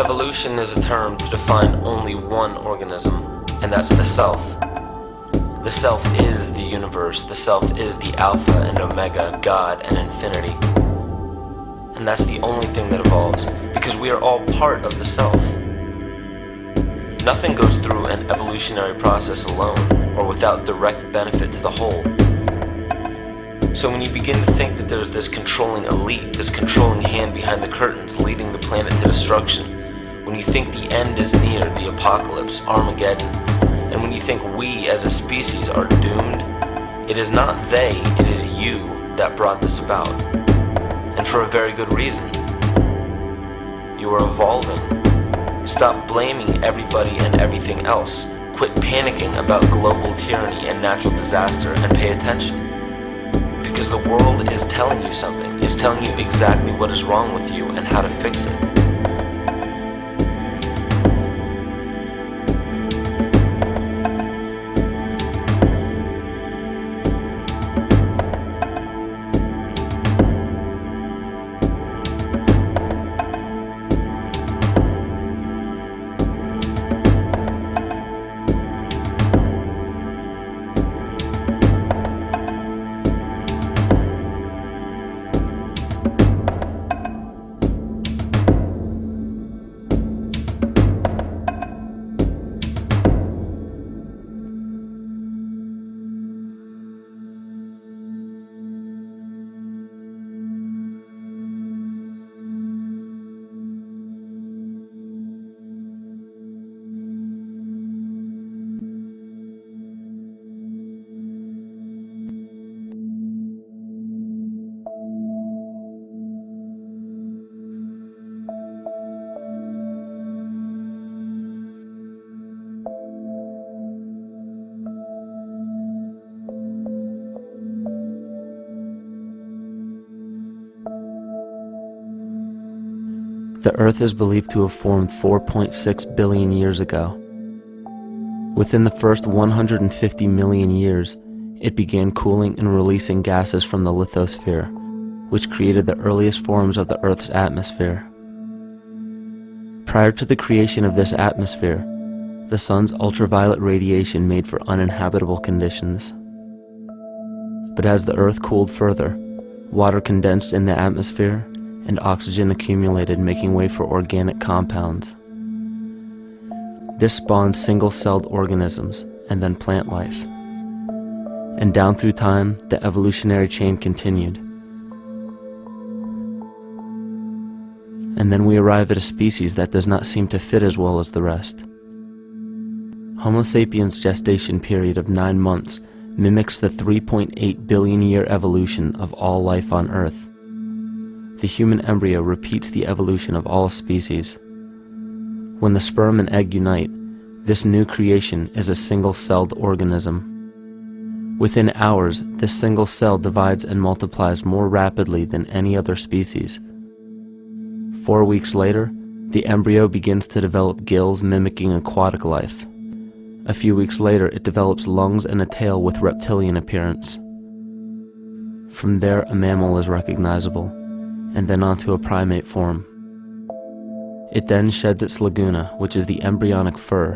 Evolution is a term to define only one organism, and that's the self. The self is the universe, the self is the Alpha and Omega, God and infinity. And that's the only thing that evolves, because we are all part of the self. Nothing goes through an evolutionary process alone, or without direct benefit to the whole. So when you begin to think that there's this controlling elite, this controlling hand behind the curtains leading the planet to destruction, when you think the end is near, the apocalypse, Armageddon, and when you think we as a species are doomed, it is not they, it is you that brought this about. And for a very good reason. You are evolving. Stop blaming everybody and everything else. Quit panicking about global tyranny and natural disaster and pay attention. Because the world is telling you something. It's telling you exactly what is wrong with you and how to fix it. The Earth is believed to have formed 4.6 billion years ago. Within the first 150 million years, it began cooling and releasing gases from the lithosphere, which created the earliest forms of the Earth's atmosphere. Prior to the creation of this atmosphere, the sun's ultraviolet radiation made for uninhabitable conditions. But as the Earth cooled further, water condensed in the atmosphere and oxygen accumulated, making way for organic compounds. This spawned single-celled organisms and then plant life. And down through time, the evolutionary chain continued. And then we arrive at a species that does not seem to fit as well as the rest. Homo sapiens' gestation period of 9 months mimics the 3.8 billion year evolution of all life on Earth. The human embryo repeats the evolution of all species. When the sperm and egg unite, this new creation is a single-celled organism. Within hours, this single cell divides and multiplies more rapidly than any other species. 4 weeks later, the embryo begins to develop gills mimicking aquatic life. A few weeks later, it develops lungs and a tail with reptilian appearance. From there, a mammal is recognizable, and then onto a primate form. It then sheds its laguna, which is the embryonic fur,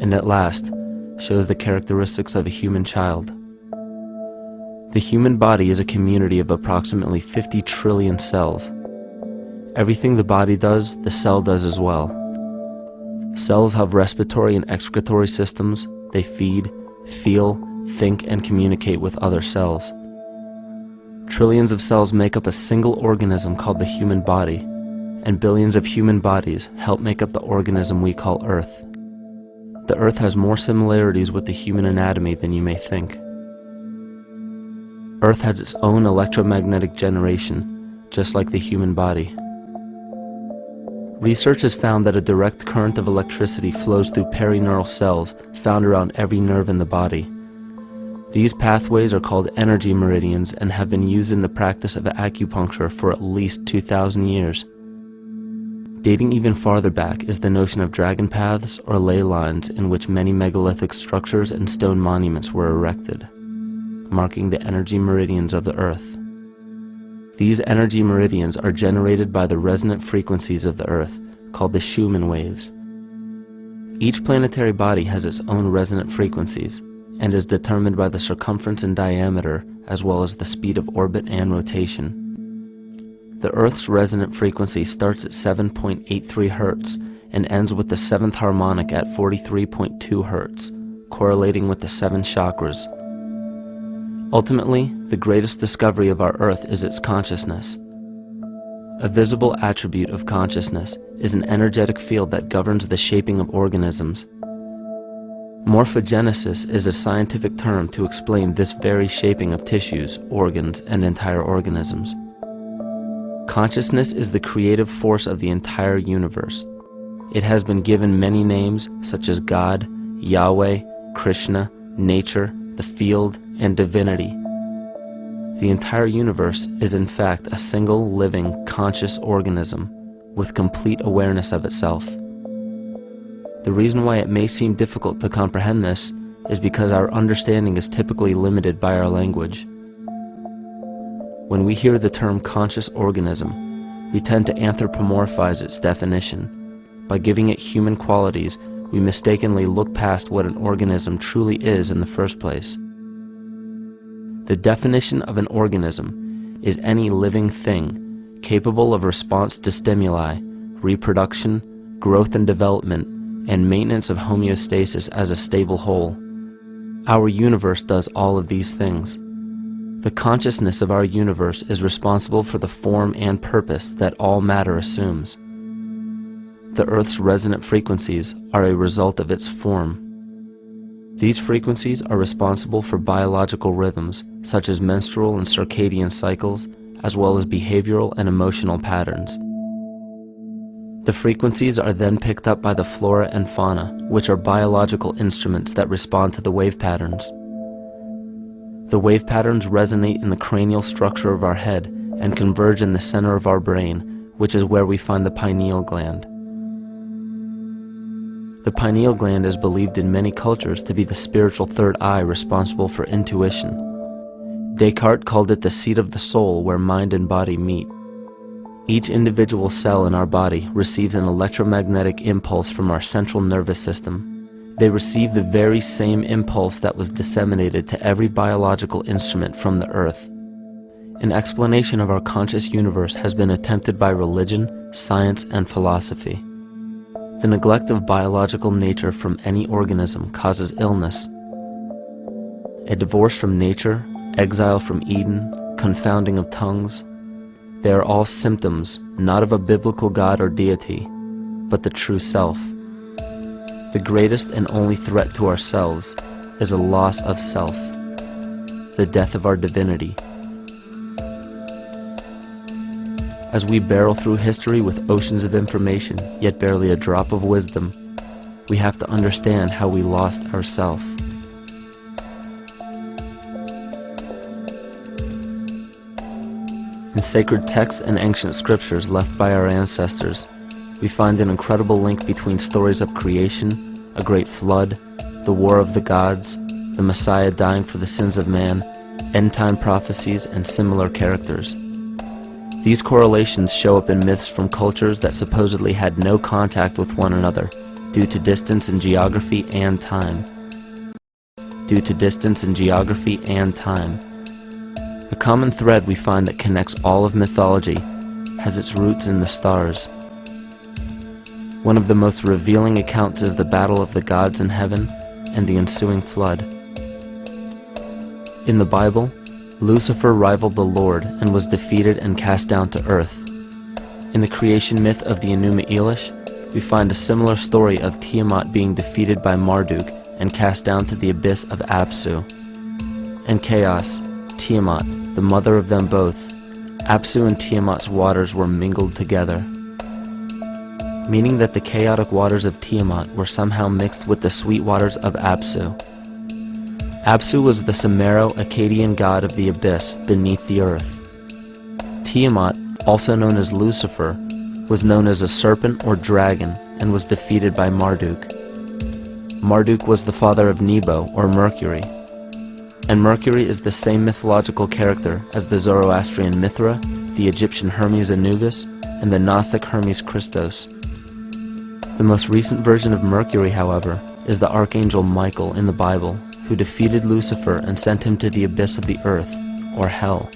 and at last shows the characteristics of a human child. The human body is a community of approximately 50 trillion cells. Everything the body does, the cell does as well. Cells have respiratory and excretory systems. They feed, feel, think, and communicate with other cells. Trillions of cells make up a single organism called the human body, and billions of human bodies help make up the organism we call Earth. The Earth has more similarities with the human anatomy than you may think. Earth has its own electromagnetic generation, just like the human body. Research has found that a direct current of electricity flows through perineural cells found around every nerve in the body. These pathways are called energy meridians and have been used in the practice of acupuncture for at least 2,000 years. Dating even farther back is the notion of dragon paths or ley lines, in which many megalithic structures and stone monuments were erected, marking the energy meridians of the Earth. These energy meridians are generated by the resonant frequencies of the Earth, called the Schumann waves. Each planetary body has its own resonant frequencies and is determined by the circumference and diameter as well as the speed of orbit and rotation. The Earth's resonant frequency starts at 7.83 Hz and ends with the 7th harmonic at 43.2 Hz, correlating with the 7 chakras. Ultimately, the greatest discovery of our Earth is its consciousness. A visible attribute of consciousness is an energetic field that governs the shaping of organisms. Morphogenesis is a scientific term to explain this very shaping of tissues, organs, and entire organisms. Consciousness is the creative force of the entire universe. It has been given many names such as God, Yahweh, Krishna, nature, the field, and divinity. The entire universe is in fact a single living, conscious organism with complete awareness of itself. The reason why it may seem difficult to comprehend this is because our understanding is typically limited by our language. When we hear the term conscious organism, we tend to anthropomorphize its definition. By giving it human qualities, we mistakenly look past what an organism truly is in the first place. The definition of an organism is any living thing capable of response to stimuli, reproduction, growth and development, and maintenance of homeostasis as a stable whole. Our universe does all of these things. The consciousness of our universe is responsible for the form and purpose that all matter assumes. The Earth's resonant frequencies are a result of its form. These frequencies are responsible for biological rhythms, such as menstrual and circadian cycles, as well as behavioral and emotional patterns. The frequencies are then picked up by the flora and fauna, which are biological instruments that respond to the wave patterns. The wave patterns resonate in the cranial structure of our head and converge in the center of our brain, which is where we find the pineal gland. The pineal gland is believed in many cultures to be the spiritual third eye responsible for intuition. Descartes called it the seat of the soul where mind and body meet. Each individual cell in our body receives an electromagnetic impulse from our central nervous system. They receive the very same impulse that was disseminated to every biological instrument from the earth. An explanation of our conscious universe has been attempted by religion, science, and philosophy. The neglect of biological nature from any organism causes illness. A divorce from nature, exile from Eden, confounding of tongues, they are all symptoms not of a biblical God or deity, but the true self. The greatest and only threat to ourselves is a loss of self, the death of our divinity. As we barrel through history with oceans of information, yet barely a drop of wisdom, we have to understand how we lost ourself. In sacred texts and ancient scriptures left by our ancestors, we find an incredible link between stories of creation, a great flood, the war of the gods, the Messiah dying for the sins of man, end-time prophecies, and similar characters. These correlations show up in myths from cultures that supposedly had no contact with one another due to distance in geography and time. The common thread we find that connects all of mythology has its roots in the stars. One of the most revealing accounts is the battle of the gods in heaven and the ensuing flood. In the Bible, Lucifer rivaled the Lord and was defeated and cast down to earth. In the creation myth of the Enuma Elish, we find a similar story of Tiamat being defeated by Marduk and cast down to the abyss of Apsu. In chaos, Tiamat, the mother of them both, Apsu and Tiamat's waters were mingled together, meaning that the chaotic waters of Tiamat were somehow mixed with the sweet waters of Apsu. Apsu was the Sumero-Akkadian god of the abyss beneath the earth. Tiamat, also known as Lucifer, was known as a serpent or dragon and was defeated by Marduk. Marduk was the father of Nebo or Mercury, and Mercury is the same mythological character as the Zoroastrian Mithra, the Egyptian Hermes Anubis, and the Gnostic Hermes Christos. The most recent version of Mercury, however, is the Archangel Michael in the Bible, who defeated Lucifer and sent him to the abyss of the earth, or hell.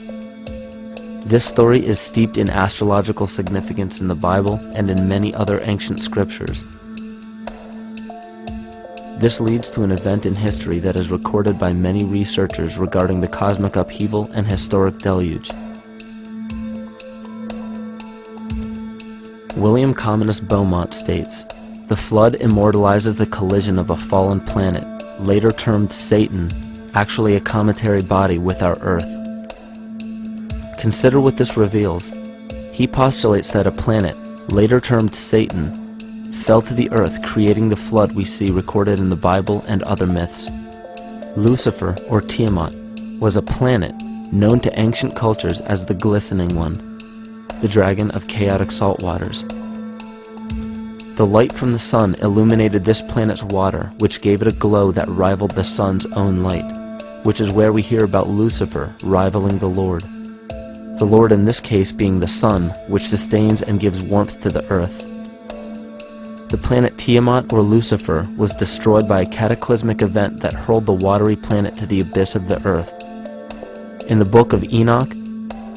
This story is steeped in astrological significance in the Bible and in many other ancient scriptures. This leads to an event in history that is recorded by many researchers regarding the cosmic upheaval and historic deluge. William Commonus Beaumont states, "The flood immortalizes the collision of a fallen planet, later termed Satan, actually a cometary body with our Earth." Consider what this reveals. He postulates that a planet, later termed Satan, fell to the earth, creating the flood we see recorded in the Bible and other myths. Lucifer, or Tiamat, was a planet known to ancient cultures as the Glistening One, the dragon of chaotic salt waters. The light from the sun illuminated this planet's water, which gave it a glow that rivaled the sun's own light, which is where we hear about Lucifer rivaling the Lord. The Lord in this case being the sun, which sustains and gives warmth to the earth. The planet Tiamat, or Lucifer, was destroyed by a cataclysmic event that hurled the watery planet to the abyss of the earth. In the book of Enoch,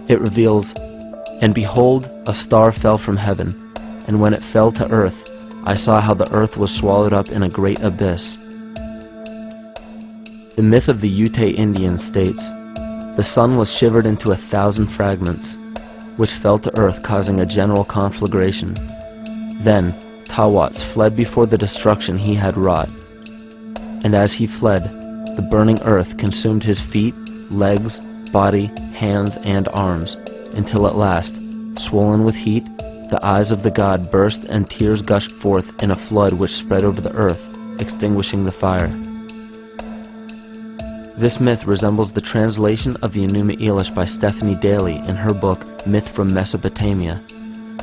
it reveals, "And behold, a star fell from heaven, and when it fell to earth, I saw how the earth was swallowed up in a great abyss." The myth of the Ute Indians states, "The sun was shivered into 1,000 fragments, which fell to earth, causing a general conflagration. Then Tawats fled before the destruction he had wrought. And as he fled, the burning earth consumed his feet, legs, body, hands, and arms, until at last, swollen with heat, the eyes of the god burst and tears gushed forth in a flood which spread over the earth, extinguishing the fire." This myth resembles the translation of the Enuma Elish by Stephanie Daly in her book Myth from Mesopotamia,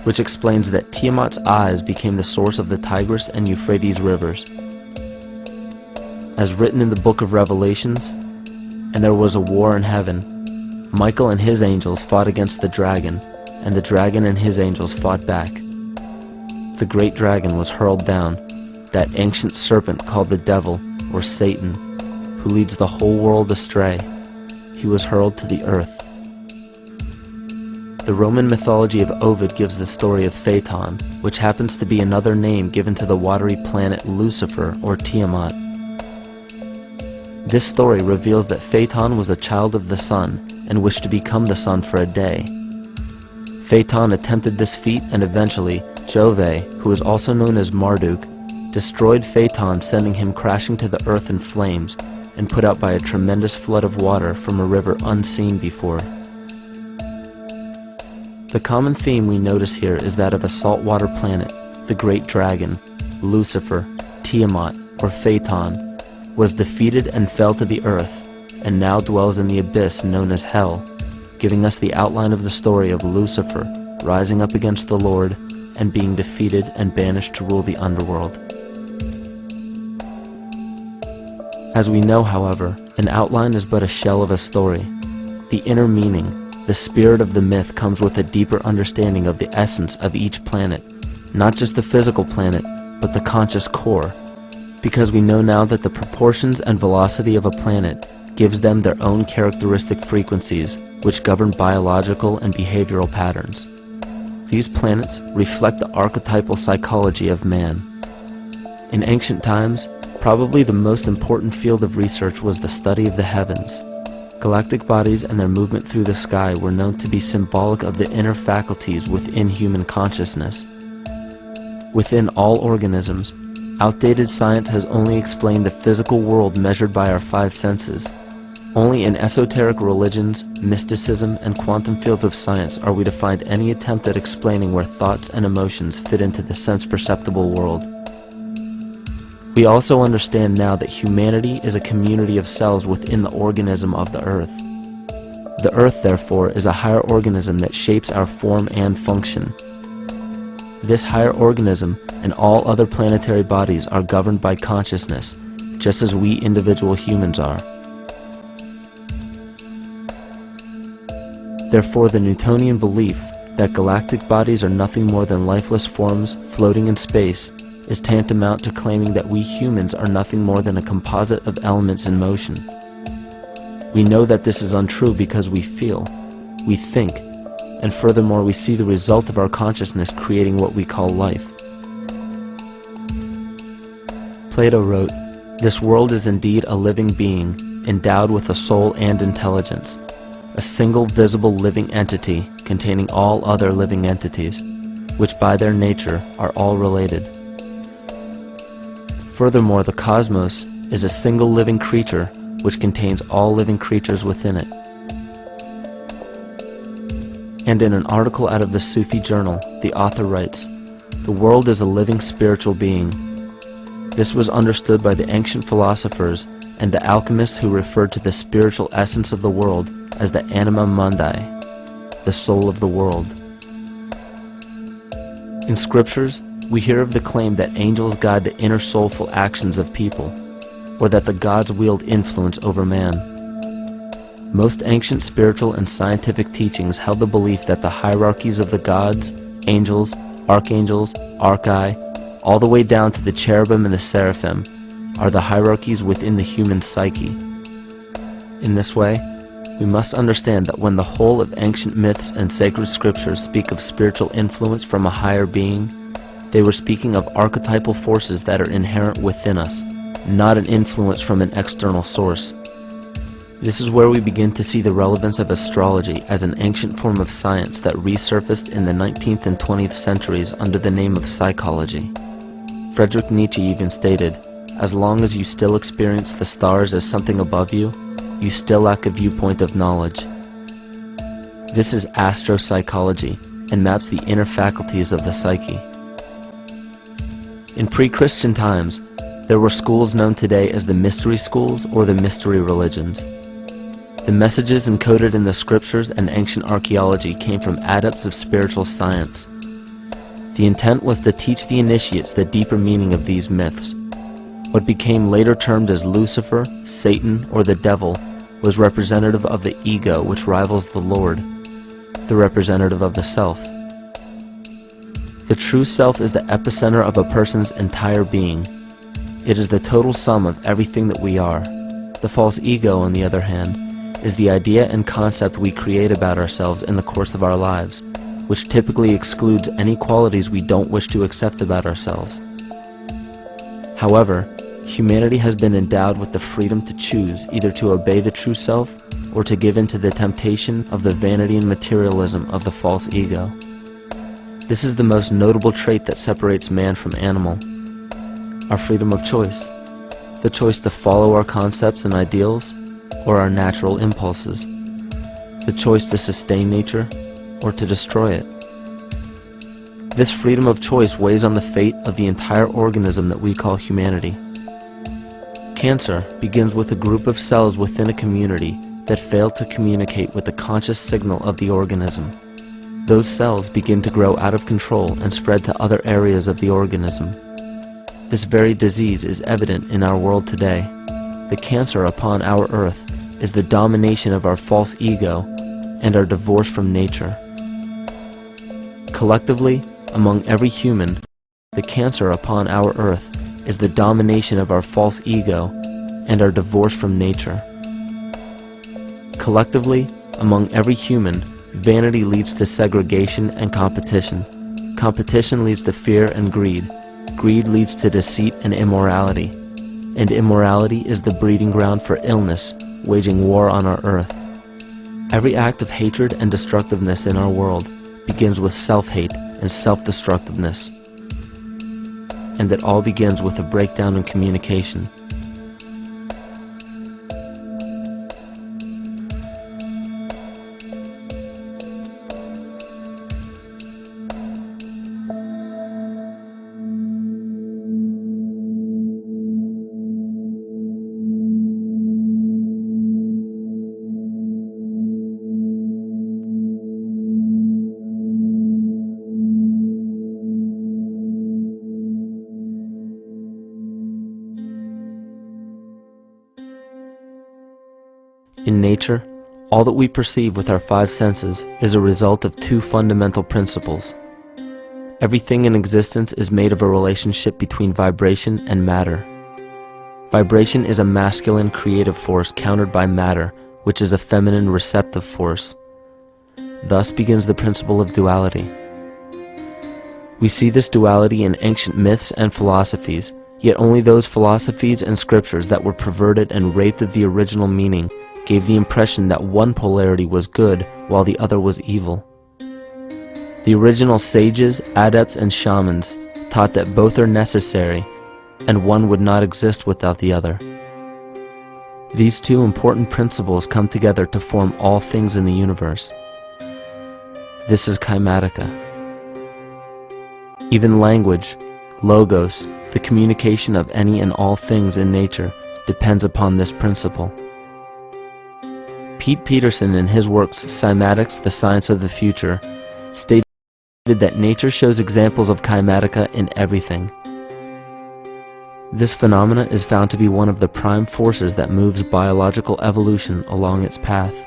which explains that Tiamat's eyes became the source of the Tigris and Euphrates rivers. As written in the book of Revelations, "And there was a war in heaven. Michael and his angels fought against the dragon, and the dragon and his angels fought back. The great dragon was hurled down, that ancient serpent called the devil, or Satan, who leads the whole world astray. He was hurled to the earth." The Roman mythology of Ovid gives the story of Phaeton, which happens to be another name given to the watery planet Lucifer, or Tiamat. This story reveals that Phaeton was a child of the sun and wished to become the sun for a day. Phaeton attempted this feat, and eventually Jove, who is also known as Marduk, destroyed Phaeton, sending him crashing to the earth in flames and put out by a tremendous flood of water from a river unseen before. The common theme we notice here is that of a saltwater planet, the great dragon, Lucifer, Tiamat, or Phaeton, was defeated and fell to the earth, and now dwells in the abyss known as hell, giving us the outline of the story of Lucifer rising up against the Lord and being defeated and banished to rule the underworld. As we know, however, an outline is but a shell of a story. The inner meaning, the spirit of the myth, comes with a deeper understanding of the essence of each planet, not just the physical planet, but the conscious core, because we know now that the proportions and velocity of a planet gives them their own characteristic frequencies, which govern biological and behavioral patterns. These planets reflect the archetypal psychology of man. In ancient times, probably the most important field of research was the study of the heavens. Galactic bodies and their movement through the sky were known to be symbolic of the inner faculties within human consciousness. Within all organisms, outdated science has only explained the physical world measured by our five senses. Only in esoteric religions, mysticism, and quantum fields of science are we to find any attempt at explaining where thoughts and emotions fit into the sense-perceptible world. We also understand now that humanity is a community of cells within the organism of the Earth. The Earth, therefore, is a higher organism that shapes our form and function. This higher organism and all other planetary bodies are governed by consciousness, just as we individual humans are. Therefore, the Newtonian belief that galactic bodies are nothing more than lifeless forms floating in space is tantamount to claiming that we humans are nothing more than a composite of elements in motion. We know that this is untrue because we feel, we think, and furthermore we see the result of our consciousness creating what we call life. Plato wrote, "This world is indeed a living being, endowed with a soul and intelligence, a single visible living entity containing all other living entities, which by their nature are all related. Furthermore, the cosmos is a single living creature which contains all living creatures within it." And in an article out of the Sufi journal, the author writes, "The world is a living spiritual being. This was understood by the ancient philosophers and the alchemists who referred to the spiritual essence of the world as the anima mundi, the soul of the world." In scriptures, we hear of the claim that angels guide the inner soulful actions of people, or that the gods wield influence over man. Most ancient spiritual and scientific teachings held the belief that the hierarchies of the gods, angels, archangels, archai, all the way down to the cherubim and the seraphim, are the hierarchies within the human psyche. In this way, we must understand that when the whole of ancient myths and sacred scriptures speak of spiritual influence from a higher being, they were speaking of archetypal forces that are inherent within us, not an influence from an external source. This is where we begin to see the relevance of astrology as an ancient form of science that resurfaced in the 19th and 20th centuries under the name of psychology. Friedrich Nietzsche even stated, "As long as you still experience the stars as something above you, you still lack a viewpoint of knowledge." This is astropsychology and maps the inner faculties of the psyche. In pre-Christian times, there were schools known today as the mystery schools or the mystery religions. The messages encoded in the scriptures and ancient archaeology came from adepts of spiritual science. The intent was to teach the initiates the deeper meaning of these myths. What became later termed as Lucifer, Satan, or the devil was representative of the ego which rivals the Lord, the representative of the self. The true self is the epicenter of a person's entire being. It is the total sum of everything that we are. The false ego, on the other hand, is the idea and concept we create about ourselves in the course of our lives, which typically excludes any qualities we don't wish to accept about ourselves. However, humanity has been endowed with the freedom to choose either to obey the true self or to give in to the temptation of the vanity and materialism of the false ego. This is the most notable trait that separates man from animal: our freedom of choice, the choice to follow our concepts and ideals or our natural impulses, the choice to sustain nature or to destroy it. This freedom of choice weighs on the fate of the entire organism that we call humanity. Cancer begins with a group of cells within a community that fail to communicate with the conscious signal of the organism. Those cells begin to grow out of control and spread to other areas of the organism. This very disease is evident in our world today. The cancer upon our earth is the domination of our false ego and our divorce from nature. Collectively, among every human, the cancer upon our earth is the domination of our false ego and our divorce from nature. Collectively, among every human, vanity leads to segregation and competition. Competition leads to fear and greed. Greed leads to deceit and immorality. And immorality is the breeding ground for illness, waging war on our earth. Every act of hatred and destructiveness in our world begins with self-hate and self-destructiveness. And it all begins with a breakdown in communication. In nature, all that we perceive with our five senses is a result of two fundamental principles. Everything in existence is made of a relationship between vibration and matter. Vibration is a masculine creative force countered by matter, which is a feminine receptive force. Thus begins the principle of duality. We see this duality in ancient myths and philosophies, yet only those philosophies and scriptures that were perverted and raped of the original meaning gave the impression that one polarity was good while the other was evil. The original sages, adepts, and shamans taught that both are necessary, and one would not exist without the other. These two important principles come together to form all things in the universe. This is Kymatica. Even language, logos, the communication of any and all things in nature, depends upon this principle. Pete Peterson, in his works Cymatics, the Science of the Future, stated that nature shows examples of Kymatica in everything. This phenomena is found to be one of the prime forces that moves biological evolution along its path.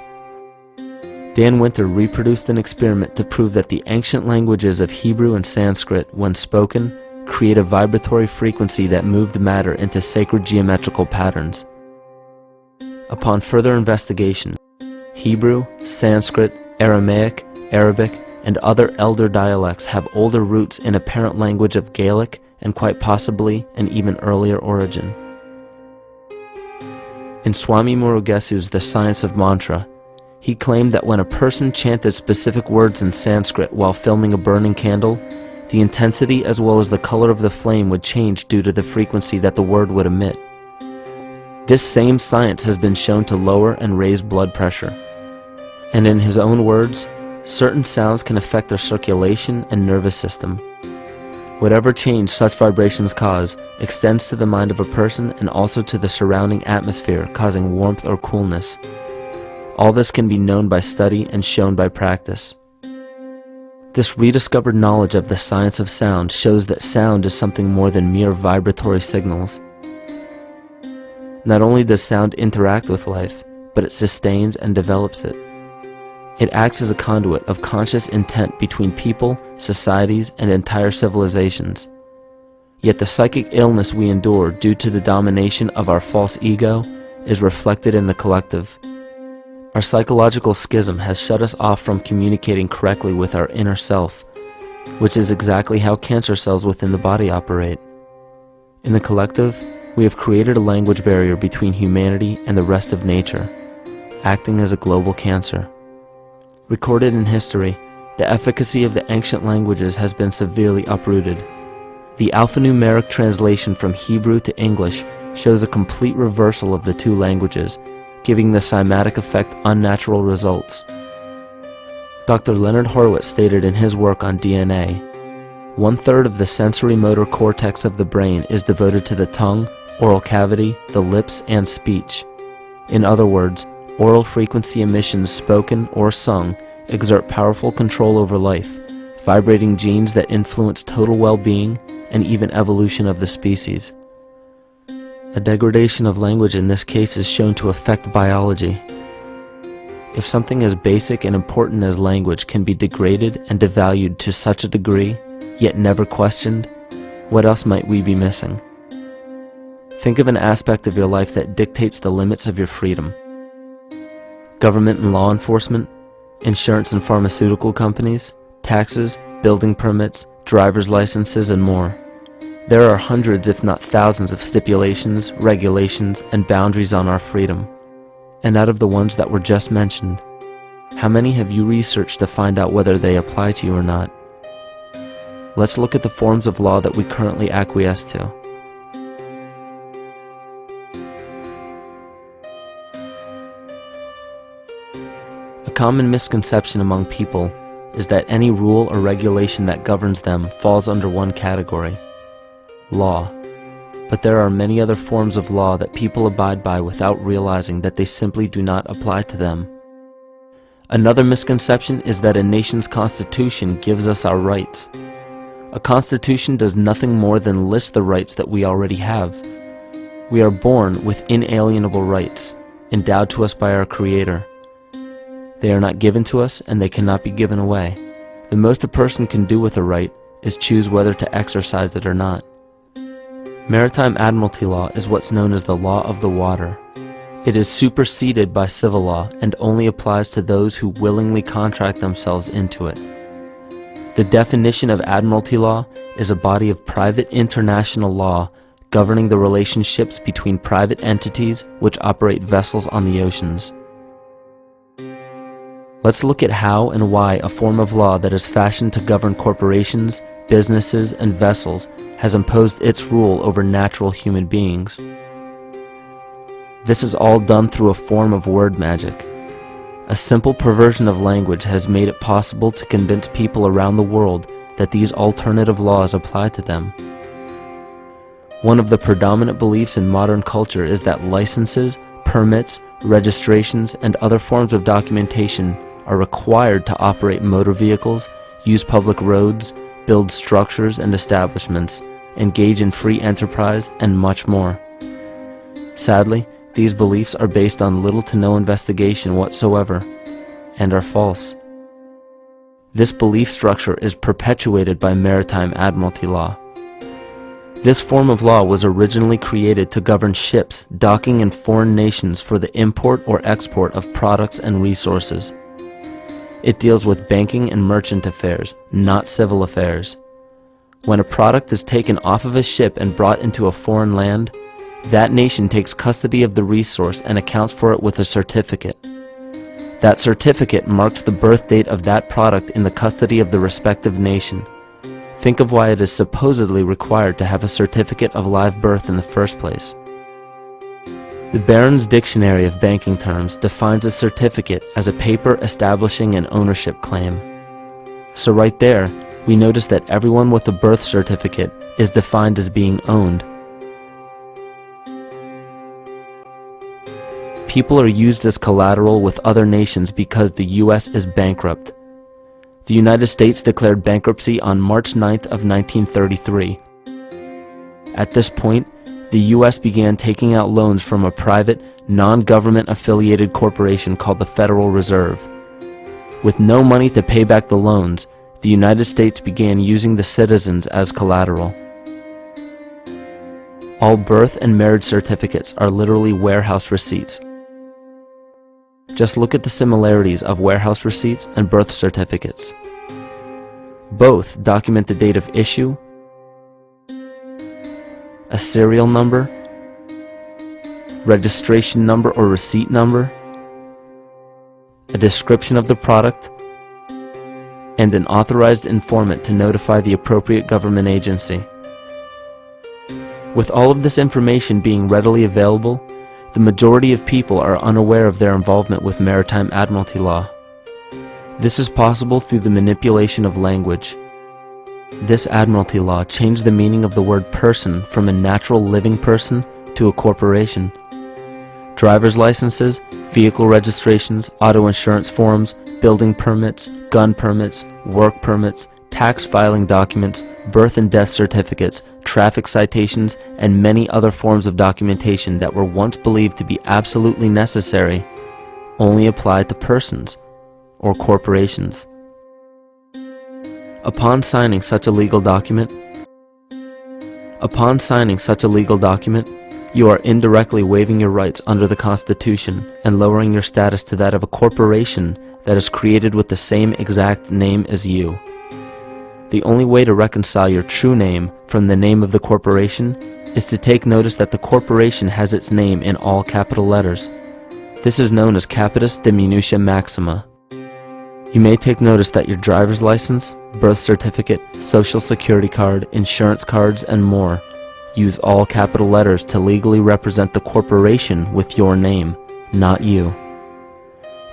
Dan Winter reproduced an experiment to prove that the ancient languages of Hebrew and Sanskrit, when spoken, create a vibratory frequency that moved matter into sacred geometrical patterns. Upon further investigation, Hebrew, Sanskrit, Aramaic, Arabic, and other elder dialects have older roots in a parent language of Gaelic and quite possibly an even earlier origin. In Swami Murugesu's The Science of Mantra, he claimed that when a person chanted specific words in Sanskrit while filming a burning candle, the intensity as well as the color of the flame would change due to the frequency that the word would emit. This same science has been shown to lower and raise blood pressure. And in his own words, certain sounds can affect their circulation and nervous system. Whatever change such vibrations cause extends to the mind of a person and also to the surrounding atmosphere, causing warmth or coolness. All this can be known by study and shown by practice. This rediscovered knowledge of the science of sound shows that sound is something more than mere vibratory signals. Not only does sound interact with life, but it sustains and develops it. It acts as a conduit of conscious intent between people, societies, and entire civilizations. Yet the psychic illness we endure due to the domination of our false ego is reflected in the collective. Our psychological schism has shut us off from communicating correctly with our inner self, which is exactly how cancer cells within the body operate. In the collective, we have created a language barrier between humanity and the rest of nature, acting as a global cancer. Recorded in history, the efficacy of the ancient languages has been severely uprooted. The alphanumeric translation from Hebrew to English shows a complete reversal of the two languages, giving the cymatic effect unnatural results. Dr. Leonard Horowitz stated in his work on DNA, 1/3 of the sensory motor cortex of the brain is devoted to the tongue, oral cavity, the lips, and speech. In other words, oral frequency emissions spoken or sung exert powerful control over life, vibrating genes that influence total well-being and even evolution of the species. A degradation of language in this case is shown to affect biology. If something as basic and important as language can be degraded and devalued to such a degree, yet never questioned, what else might we be missing? Think of an aspect of your life that dictates the limits of your freedom. Government and law enforcement, insurance and pharmaceutical companies, taxes, building permits, driver's licenses, and more. There are hundreds if not thousands of stipulations, regulations, and boundaries on our freedom. And out of the ones that were just mentioned, how many have you researched to find out whether they apply to you or not? Let's look at the forms of law that we currently acquiesce to. A common misconception among people is that any rule or regulation that governs them falls under one category: law. But there are many other forms of law that people abide by without realizing that they simply do not apply to them. Another misconception is that a nation's constitution gives us our rights. A constitution does nothing more than list the rights that we already have. We are born with inalienable rights, endowed to us by our Creator. They are not given to us, and they cannot be given away. The most a person can do with a right is choose whether to exercise it or not. Maritime admiralty law is what's known as the law of the water. It is superseded by civil law and only applies to those who willingly contract themselves into it. The definition of admiralty law is a body of private international law governing the relationships between private entities which operate vessels on the oceans. Let's look at how and why a form of law that is fashioned to govern corporations, businesses, and vessels has imposed its rule over natural human beings. This is all done through a form of word magic. A simple perversion of language has made it possible to convince people around the world that these alternative laws apply to them. One of the predominant beliefs in modern culture is that licenses, permits, registrations, and other forms of documentation are required to operate motor vehicles, use public roads, build structures and establishments, engage in free enterprise, and much more. Sadly, these beliefs are based on little to no investigation whatsoever, and are false. This belief structure is perpetuated by maritime admiralty law. This form of law was originally created to govern ships docking in foreign nations for the import or export of products and resources. It deals with banking and merchant affairs, not civil affairs. When a product is taken off of a ship and brought into a foreign land, that nation takes custody of the resource and accounts for it with a certificate. That certificate marks the birth date of that product in the custody of the respective nation. Think of why it is supposedly required to have a certificate of live birth in the first place. The Barron's Dictionary of Banking Terms defines a certificate as a paper establishing an ownership claim. So right there, we notice that everyone with a birth certificate is defined as being owned. People are used as collateral with other nations because the U.S. is bankrupt. The United States declared bankruptcy on March 9th of 1933. At this point, the U.S. began taking out loans from a private, non-government affiliated corporation called the Federal Reserve. With no money to pay back the loans, the United States began using the citizens as collateral. All birth and marriage certificates are literally warehouse receipts. Just look at the similarities of warehouse receipts and birth certificates. Both document the date of issue, a serial number, registration number or receipt number, a description of the product, and an authorized informant to notify the appropriate government agency. With all of this information being readily available, the majority of people are unaware of their involvement with maritime admiralty law. This is possible through the manipulation of language. This admiralty law changed the meaning of the word person from a natural living person to a corporation. Driver's licenses, vehicle registrations, auto insurance forms, building permits, gun permits, work permits, tax filing documents, birth and death certificates, traffic citations, and many other forms of documentation that were once believed to be absolutely necessary only applied to persons or corporations. Upon signing such a legal document, you are indirectly waiving your rights under the Constitution and lowering your status to that of a corporation that is created with the same exact name as you. The only way to reconcile your true name from the name of the corporation is to take notice that the corporation has its name in all capital letters. This is known as capitis diminutia maxima. You may take notice that your driver's license, birth certificate, social security card, insurance cards, and more use all capital letters to legally represent the corporation with your name, not you.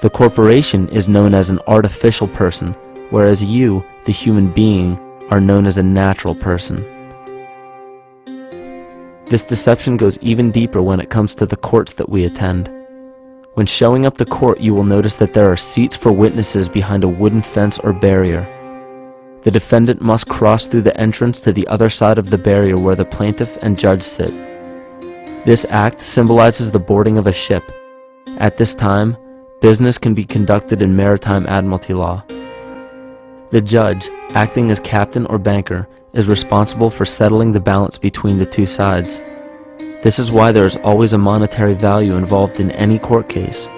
The corporation is known as an artificial person, whereas you, the human being, are known as a natural person. This deception goes even deeper when it comes to the courts that we attend. When showing up to court, you will notice that there are seats for witnesses behind a wooden fence or barrier. The defendant must cross through the entrance to the other side of the barrier where the plaintiff and judge sit. This act symbolizes the boarding of a ship. At this time, business can be conducted in maritime admiralty law. The judge, acting as captain or banker, is responsible for settling the balance between the two sides. This is why there is always a monetary value involved in any court case.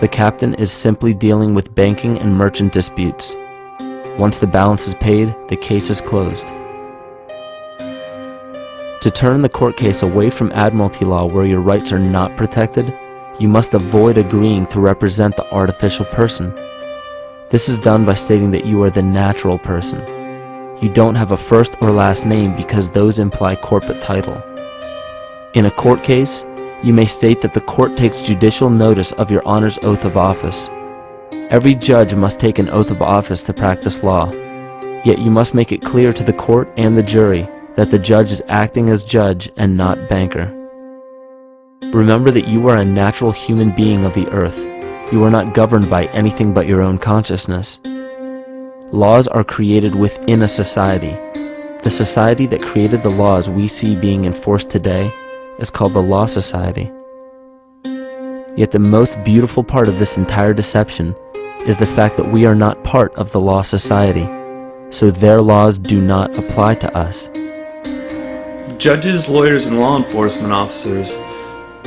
The captain is simply dealing with banking and merchant disputes. Once the balance is paid, the case is closed. To turn the court case away from admiralty law where your rights are not protected, you must avoid agreeing to represent the artificial person. This is done by stating that you are the natural person. You don't have a first or last name because those imply corporate title. In a court case, you may state that the court takes judicial notice of your honor's oath of office. Every judge must take an oath of office to practice law, yet you must make it clear to the court and the jury that the judge is acting as judge and not banker. Remember that you are a natural human being of the earth. You are not governed by anything but your own consciousness. Laws are created within a society. The society that created the laws we see being enforced today is called the Law Society. Yet the most beautiful part of this entire deception is the fact that we are not part of the Law Society, so their laws do not apply to us. Judges, lawyers, and law enforcement officers,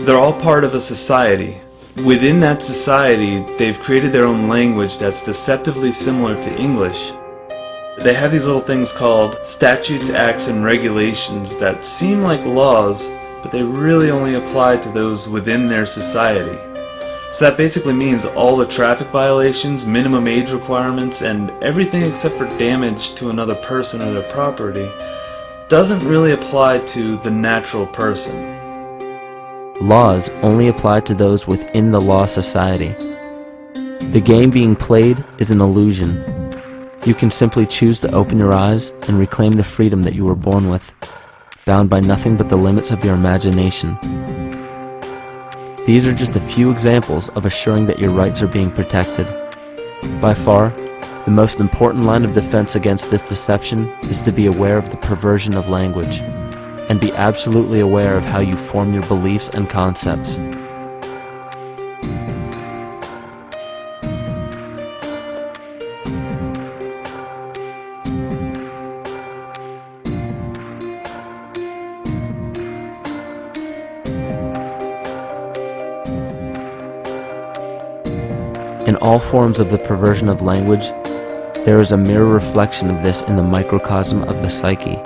they're all part of a society. Within that society, they've created their own language that's deceptively similar to English. They have these little things called statutes, acts, and regulations that seem like laws, but they really only apply to those within their society. So that basically means all the traffic violations, minimum age requirements, and everything except for damage to another person or their property doesn't really apply to the natural person. Laws only apply to those within the Law Society. The game being played is an illusion. You can simply choose to open your eyes and reclaim the freedom that you were born with, bound by nothing but the limits of your imagination. These are just a few examples of assuring that your rights are being protected. By far, the most important line of defense against this deception is to be aware of the perversion of language, and be absolutely aware of how you form your beliefs and concepts. In all forms of the perversion of language, there is a mirror reflection of this in the microcosm of the psyche.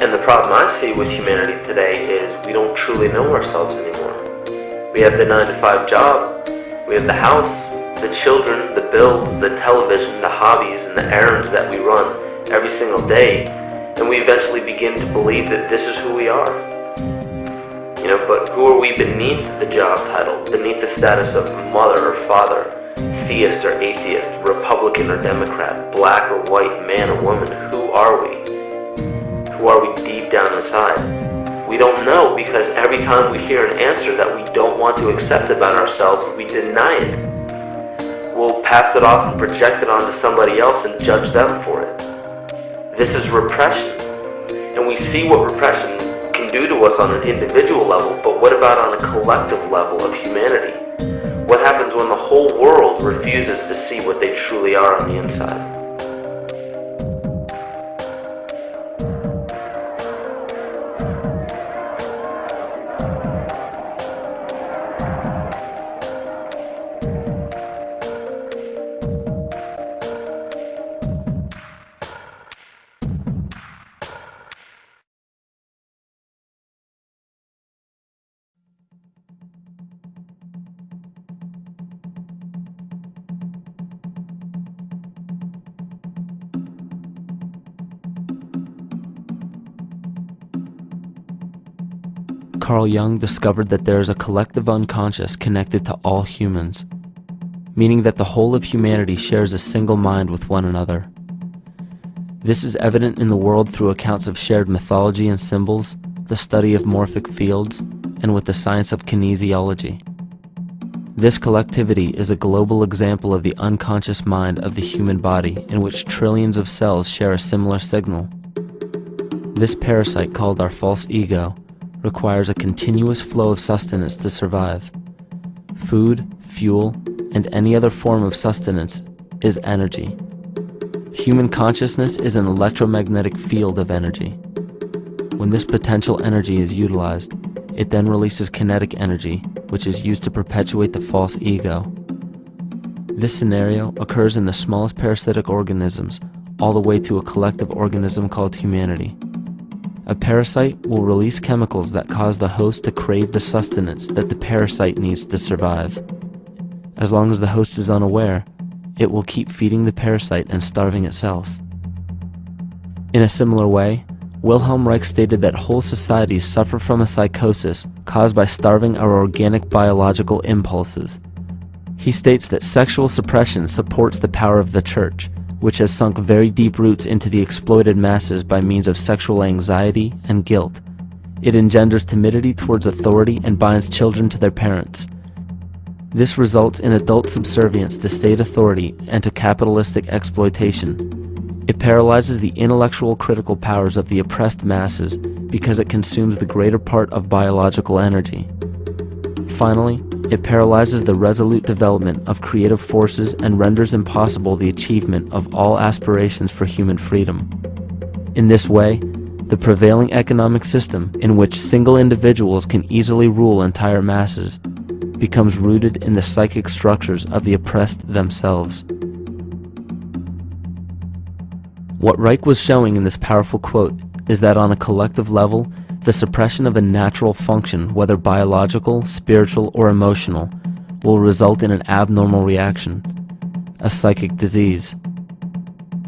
And the problem I see with humanity today is we don't truly know ourselves anymore. We have the 9-to-5 job, we have the house, the children, the bills, the television, the hobbies, and the errands that we run every single day, and we eventually begin to believe that this is who we are. But who are we beneath the job title, beneath the status of mother or father, theist or atheist, Republican or Democrat, black or white, man or woman? Who are we? Who are we deep down inside? We don't know, because every time we hear an answer that we don't want to accept about ourselves, we deny it. We'll pass it off and project it onto somebody else and judge them for it. This is repression. And we see what repression can do to us on an individual level, but what about on a collective level of humanity? What happens when the whole world refuses to see what they truly are on the inside? Carl Jung discovered that there is a collective unconscious connected to all humans, meaning that the whole of humanity shares a single mind with one another. This is evident in the world through accounts of shared mythology and symbols, the study of morphic fields, and with the science of kinesiology. This collectivity is a global example of the unconscious mind of the human body, in which trillions of cells share a similar signal. This parasite, called our false ego, requires a continuous flow of sustenance to survive. food, fuel, and any other form of sustenance is energy. Human consciousness is an electromagnetic field of energy. When this potential energy is utilized, it then releases kinetic energy, which is used to perpetuate the false ego. This scenario occurs in the smallest parasitic organisms, all the way to a collective organism called humanity. A parasite will release chemicals that cause the host to crave the sustenance that the parasite needs to survive. As long as the host is unaware, it will keep feeding the parasite and starving itself. In a similar way, Wilhelm Reich stated that whole societies suffer from a psychosis caused by starving our organic biological impulses. He states that sexual suppression supports the power of the church, which has sunk very deep roots into the exploited masses by means of sexual anxiety and guilt. It engenders timidity towards authority and binds children to their parents. This results in adult subservience to state authority and to capitalistic exploitation. It paralyzes the intellectual critical powers of the oppressed masses because it consumes the greater part of biological energy. Finally, it paralyzes the resolute development of creative forces and renders impossible the achievement of all aspirations for human freedom. In this way, the prevailing economic system, in which single individuals can easily rule entire masses, becomes rooted in the psychic structures of the oppressed themselves. What Reich was showing in this powerful quote is that on a collective level, the suppression of a natural function, whether biological, spiritual, or emotional, will result in an abnormal reaction, a psychic disease.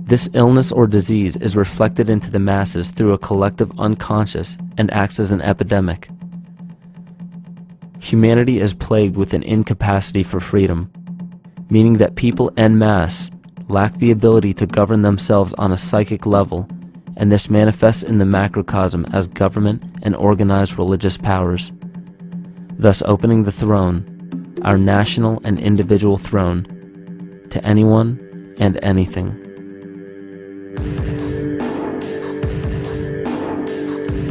This illness or disease is reflected into the masses through a collective unconscious and acts as an epidemic. Humanity is plagued with an incapacity for freedom, meaning that people en masse lack the ability to govern themselves on a psychic level, and this manifests in the macrocosm as government and organized religious powers, thus opening the throne, our national and individual throne, to anyone and anything.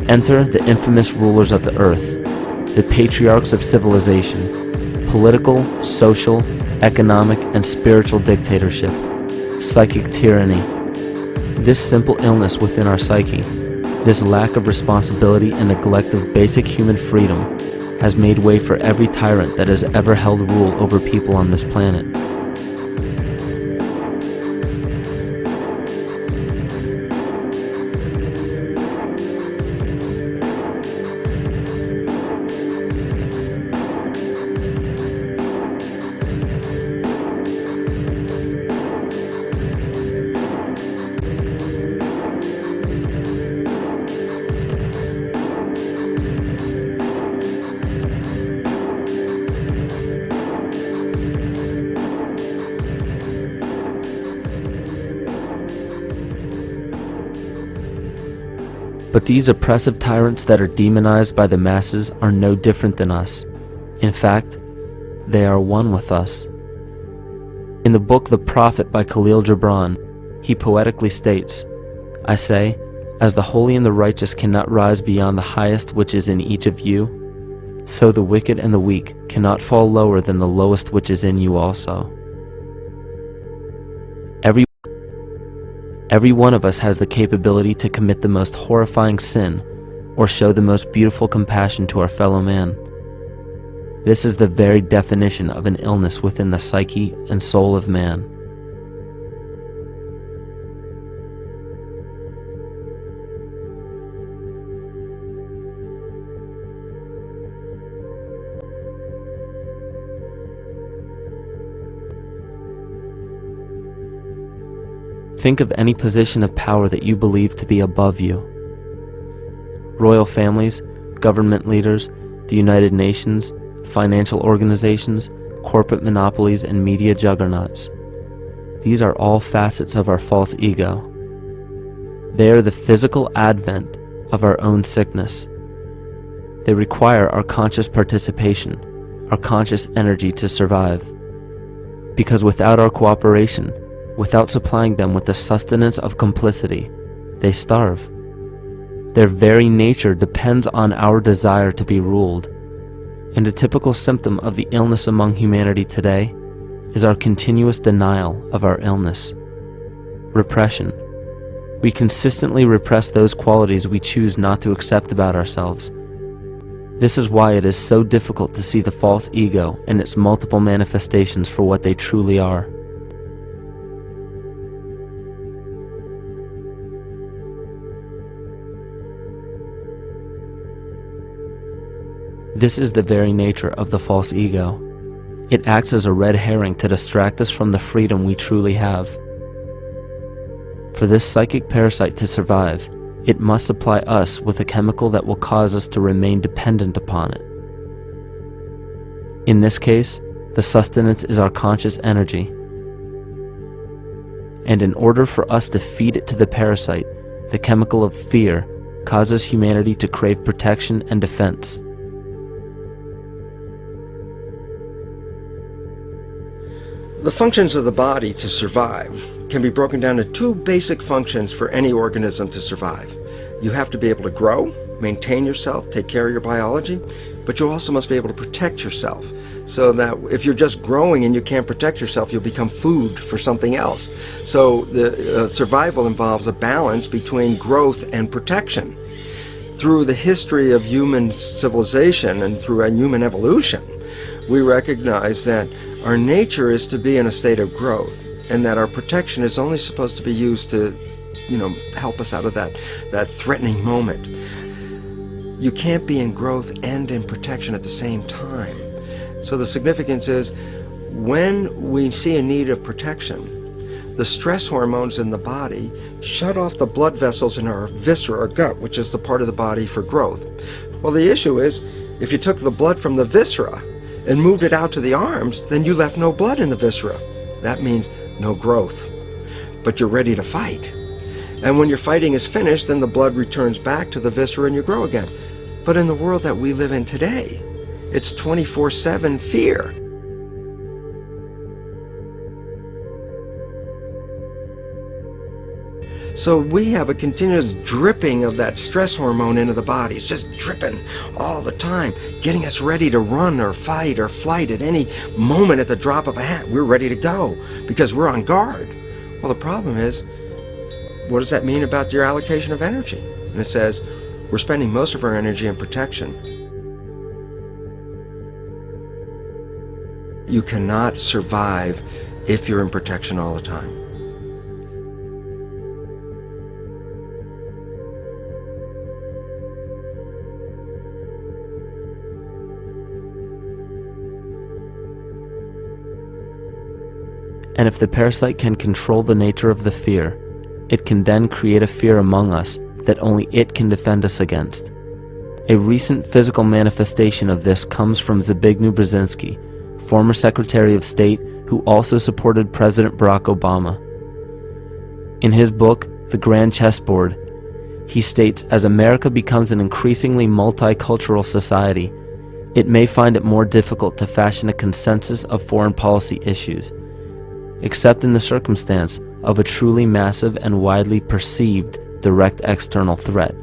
Enter the infamous rulers of the earth, the patriarchs of civilization, political, social, economic, and spiritual dictatorship, psychic tyranny. This simple illness within our psyche, this lack of responsibility and neglect of basic human freedom, has made way for every tyrant that has ever held rule over people on this planet. But these oppressive tyrants that are demonized by the masses are no different than us. In fact, they are one with us. In the book The Prophet by Khalil Gibran, he poetically states, "I say, as the holy and the righteous cannot rise beyond the highest which is in each of you, so the wicked and the weak cannot fall lower than the lowest which is in you also." Every one of us has the capability to commit the most horrifying sin or show the most beautiful compassion to our fellow man. This is the very definition of an illness within the psyche and soul of man. Think of any position of power that you believe to be above you. Royal families, government leaders, the United Nations, financial organizations, corporate monopolies, and media juggernauts. These are all facets of our false ego. They are the physical advent of our own sickness. They require our conscious participation, our conscious energy to survive. Because without our cooperation, without supplying them with the sustenance of complicity, they starve. Their very nature depends on our desire to be ruled. And a typical symptom of the illness among humanity today is our continuous denial of our illness. Repression. We consistently repress those qualities we choose not to accept about ourselves. This is why it is so difficult to see the false ego and its multiple manifestations for what they truly are. This is the very nature of the false ego. It acts as a red herring to distract us from the freedom we truly have. For this psychic parasite to survive, it must supply us with a chemical that will cause us to remain dependent upon it. In this case, the sustenance is our conscious energy. And in order for us to feed it to the parasite, the chemical of fear causes humanity to crave protection and defense. The functions of the body to survive can be broken down to two basic functions for any organism to survive. You have to be able to grow, maintain yourself, take care of your biology, but you also must be able to protect yourself, so that if you're just growing and you can't protect yourself, you'll become food for something else. So the survival involves a balance between growth and protection. Through the history of human civilization and through human evolution, we recognize that our nature is to be in a state of growth, and that our protection is only supposed to be used to, help us out of that threatening moment. You can't be in growth and in protection at the same time. So the significance is, when we see a need of protection, the stress hormones in the body shut off the blood vessels in our viscera or gut, which is the part of the body for growth. Well, the issue is, if you took the blood from the viscera and moved it out to the arms, then you left no blood in the viscera. That means no growth. But you're ready to fight. And when your fighting is finished, then the blood returns back to the viscera and you grow again. But in the world that we live in today, it's 24/7 fear. So we have a continuous dripping of that stress hormone into the body. It's just dripping all the time, getting us ready to run or fight or flight at any moment. At the drop of a hat, we're ready to go because we're on guard. Well, the problem is, what does that mean about your allocation of energy? And it says, we're spending most of our energy in protection. You cannot survive if you're in protection all the time. And if the parasite can control the nature of the fear, it can then create a fear among us that only it can defend us against. A recent physical manifestation of this comes from Zbigniew Brzezinski, former Secretary of State who also supported President Barack Obama. In his book, The Grand Chessboard, he states, as America becomes an increasingly multicultural society, it may find it more difficult to fashion a consensus of foreign policy issues, except in the circumstance of a truly massive and widely perceived direct external threat.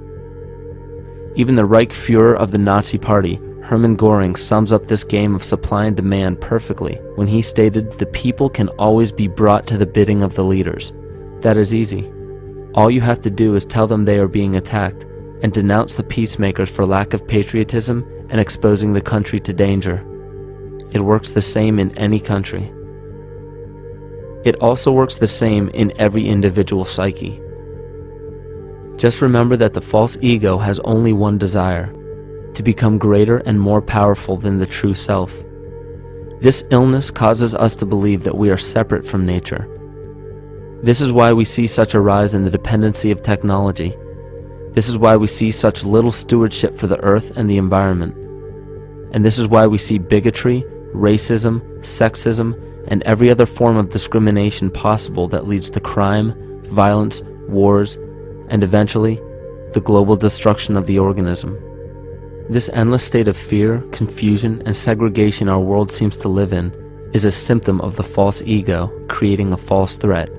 Even the Reichsfuhrer of the Nazi Party, Hermann Göring, sums up this game of supply and demand perfectly when he stated, "The people can always be brought to the bidding of the leaders." That is easy. All you have to do is tell them they are being attacked and denounce the peacemakers for lack of patriotism and exposing the country to danger. It works the same in any country. It also works the same in every individual psyche. Just remember that the false ego has only one desire: to become greater and more powerful than the true self. This illness causes us to believe that we are separate from nature. This is why we see such a rise in the dependency of technology. This is why we see such little stewardship for the earth and the environment. And this is why we see bigotry, racism, sexism, and every other form of discrimination possible that leads to crime, violence, wars, and eventually, the global destruction of the organism. This endless state of fear, confusion, and segregation our world seems to live in is a symptom of the false ego creating a false threat.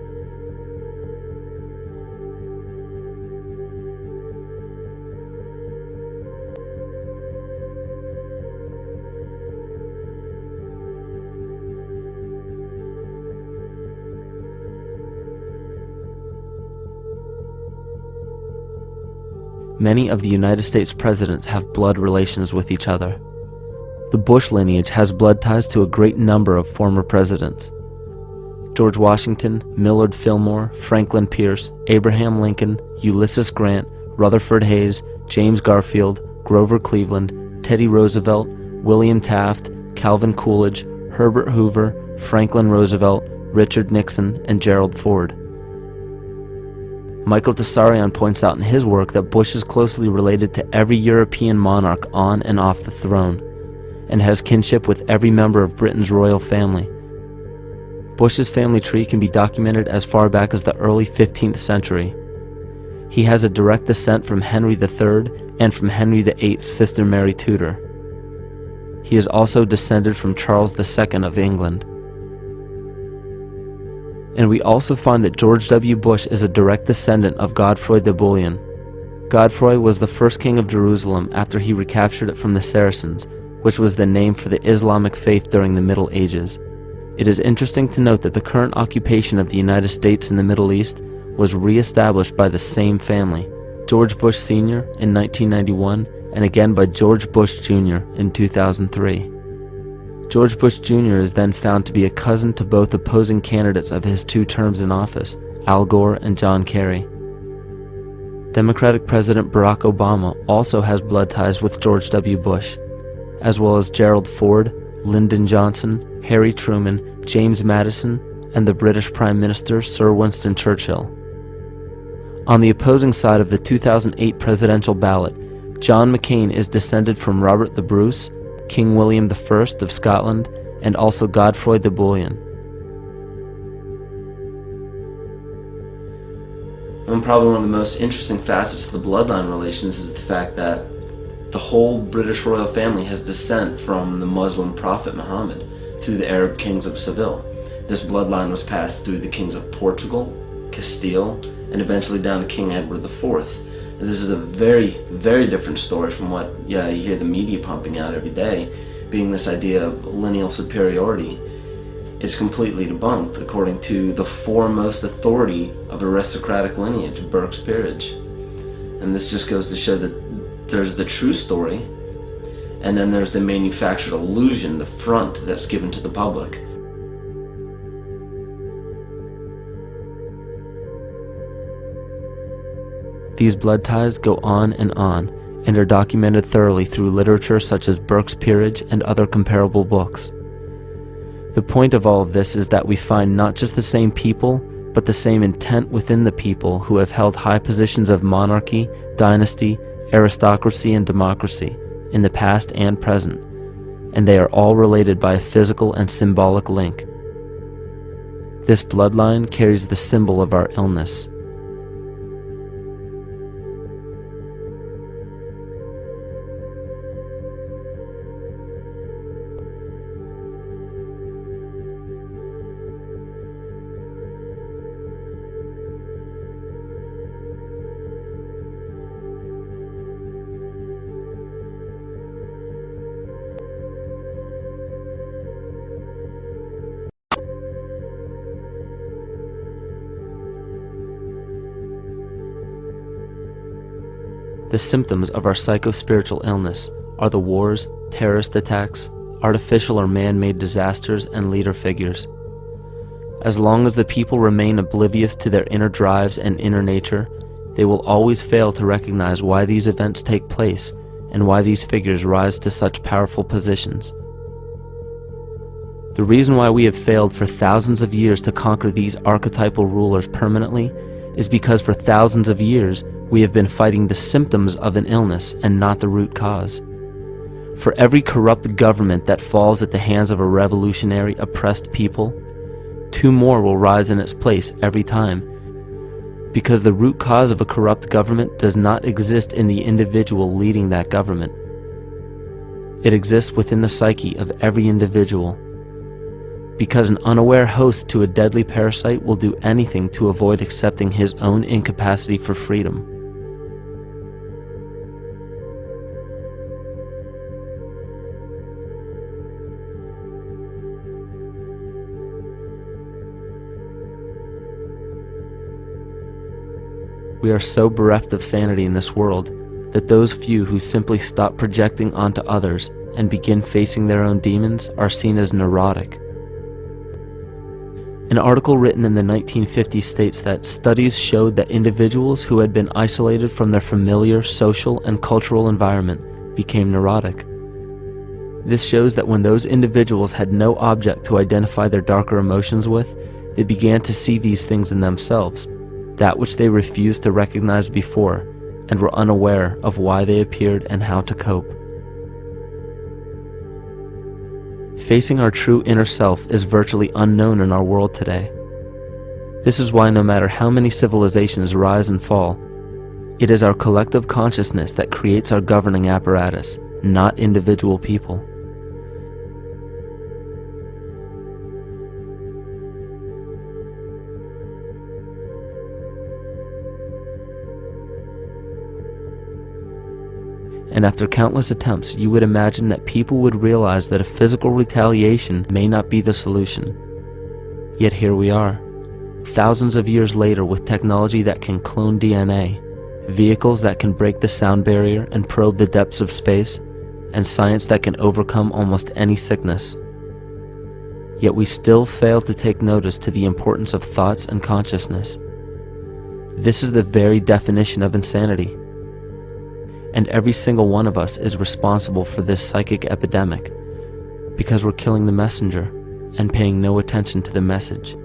many of the United States presidents have blood relations with each other. The Bush lineage has blood ties to a great number of former presidents. George Washington, Millard Fillmore, Franklin Pierce, Abraham Lincoln, Ulysses Grant, Rutherford Hayes, James Garfield, Grover Cleveland, Teddy Roosevelt, William Taft, Calvin Coolidge, Herbert Hoover, Franklin Roosevelt, Richard Nixon, and Gerald Ford. Michael Tessarion points out in his work that Bush is closely related to every European monarch on and off the throne, and has kinship with every member of Britain's royal family. Bush's family tree can be documented as far back as the early 15th century. He has a direct descent from Henry III and from Henry VIII's sister Mary Tudor. He is also descended from Charles II of England. And we also find that George W. Bush is a direct descendant of Godfrey de Bouillon. Godfrey was the first king of Jerusalem after he recaptured it from the Saracens, which was the name for the Islamic faith during the Middle Ages. It is interesting to note that the current occupation of the United States in the Middle East was re-established by the same family, George Bush Sr. in 1991, and again by George Bush Jr. in 2003. George Bush Jr. is then found to be a cousin to both opposing candidates of his 2 terms in office, Al Gore and John Kerry. Democratic President Barack Obama also has blood ties with George W. Bush, as well as Gerald Ford, Lyndon Johnson, Harry Truman, James Madison, and the British Prime Minister Sir Winston Churchill. On the opposing side of the 2008 presidential ballot, John McCain is descended from Robert the Bruce, King William I of Scotland, and also Godfrey de Bouillon. And probably one of the most interesting facets of the bloodline relations is the fact that the whole British royal family has descent from the Muslim prophet Muhammad through the Arab kings of Seville. This bloodline was passed through the kings of Portugal, Castile, and eventually down to King Edward IV. And this is a very, very different story from what you hear the media pumping out every day, being this idea of lineal superiority. It's completely debunked according to the foremost authority of aristocratic lineage, Burke's peerage. And this just goes to show that there's the true story, and then there's the manufactured illusion, the front that's given to the public. These blood ties go on and are documented thoroughly through literature such as Burke's Peerage and other comparable books. The point of all of this is that we find not just the same people, but the same intent within the people who have held high positions of monarchy, dynasty, aristocracy, and democracy in the past and present, and they are all related by a physical and symbolic link. This bloodline carries the symbol of our illness. The symptoms of our psycho-spiritual illness are the wars, terrorist attacks, artificial or man-made disasters, and leader figures. As long as the people remain oblivious to their inner drives and inner nature, they will always fail to recognize why these events take place and why these figures rise to such powerful positions. The reason why we have failed for thousands of years to conquer these archetypal rulers permanently is because for thousands of years we have been fighting the symptoms of an illness and not the root cause. For every corrupt government that falls at the hands of a revolutionary, oppressed people, 2 more will rise in its place every time, because the root cause of a corrupt government does not exist in the individual leading that government. It exists within the psyche of every individual, because an unaware host to a deadly parasite will do anything to avoid accepting his own incapacity for freedom. We are so bereft of sanity in this world that those few who simply stop projecting onto others and begin facing their own demons are seen as neurotic. An article written in the 1950s states that studies showed that individuals who had been isolated from their familiar social and cultural environment became neurotic. This shows that when those individuals had no object to identify their darker emotions with, they began to see these things in themselves, that which they refused to recognize before, and were unaware of why they appeared and how to cope. Facing our true inner self is virtually unknown in our world today. This is why no matter how many civilizations rise and fall, it is our collective consciousness that creates our governing apparatus, not individual people. And after countless attempts, you would imagine that people would realize that a physical retaliation may not be the solution. Yet here we are, thousands of years later, with technology that can clone DNA, vehicles that can break the sound barrier and probe the depths of space, and science that can overcome almost any sickness. Yet we still fail to take notice to the importance of thoughts and consciousness. This is the very definition of insanity. And every single one of us is responsible for this psychic epidemic, because we're killing the messenger and paying no attention to the message.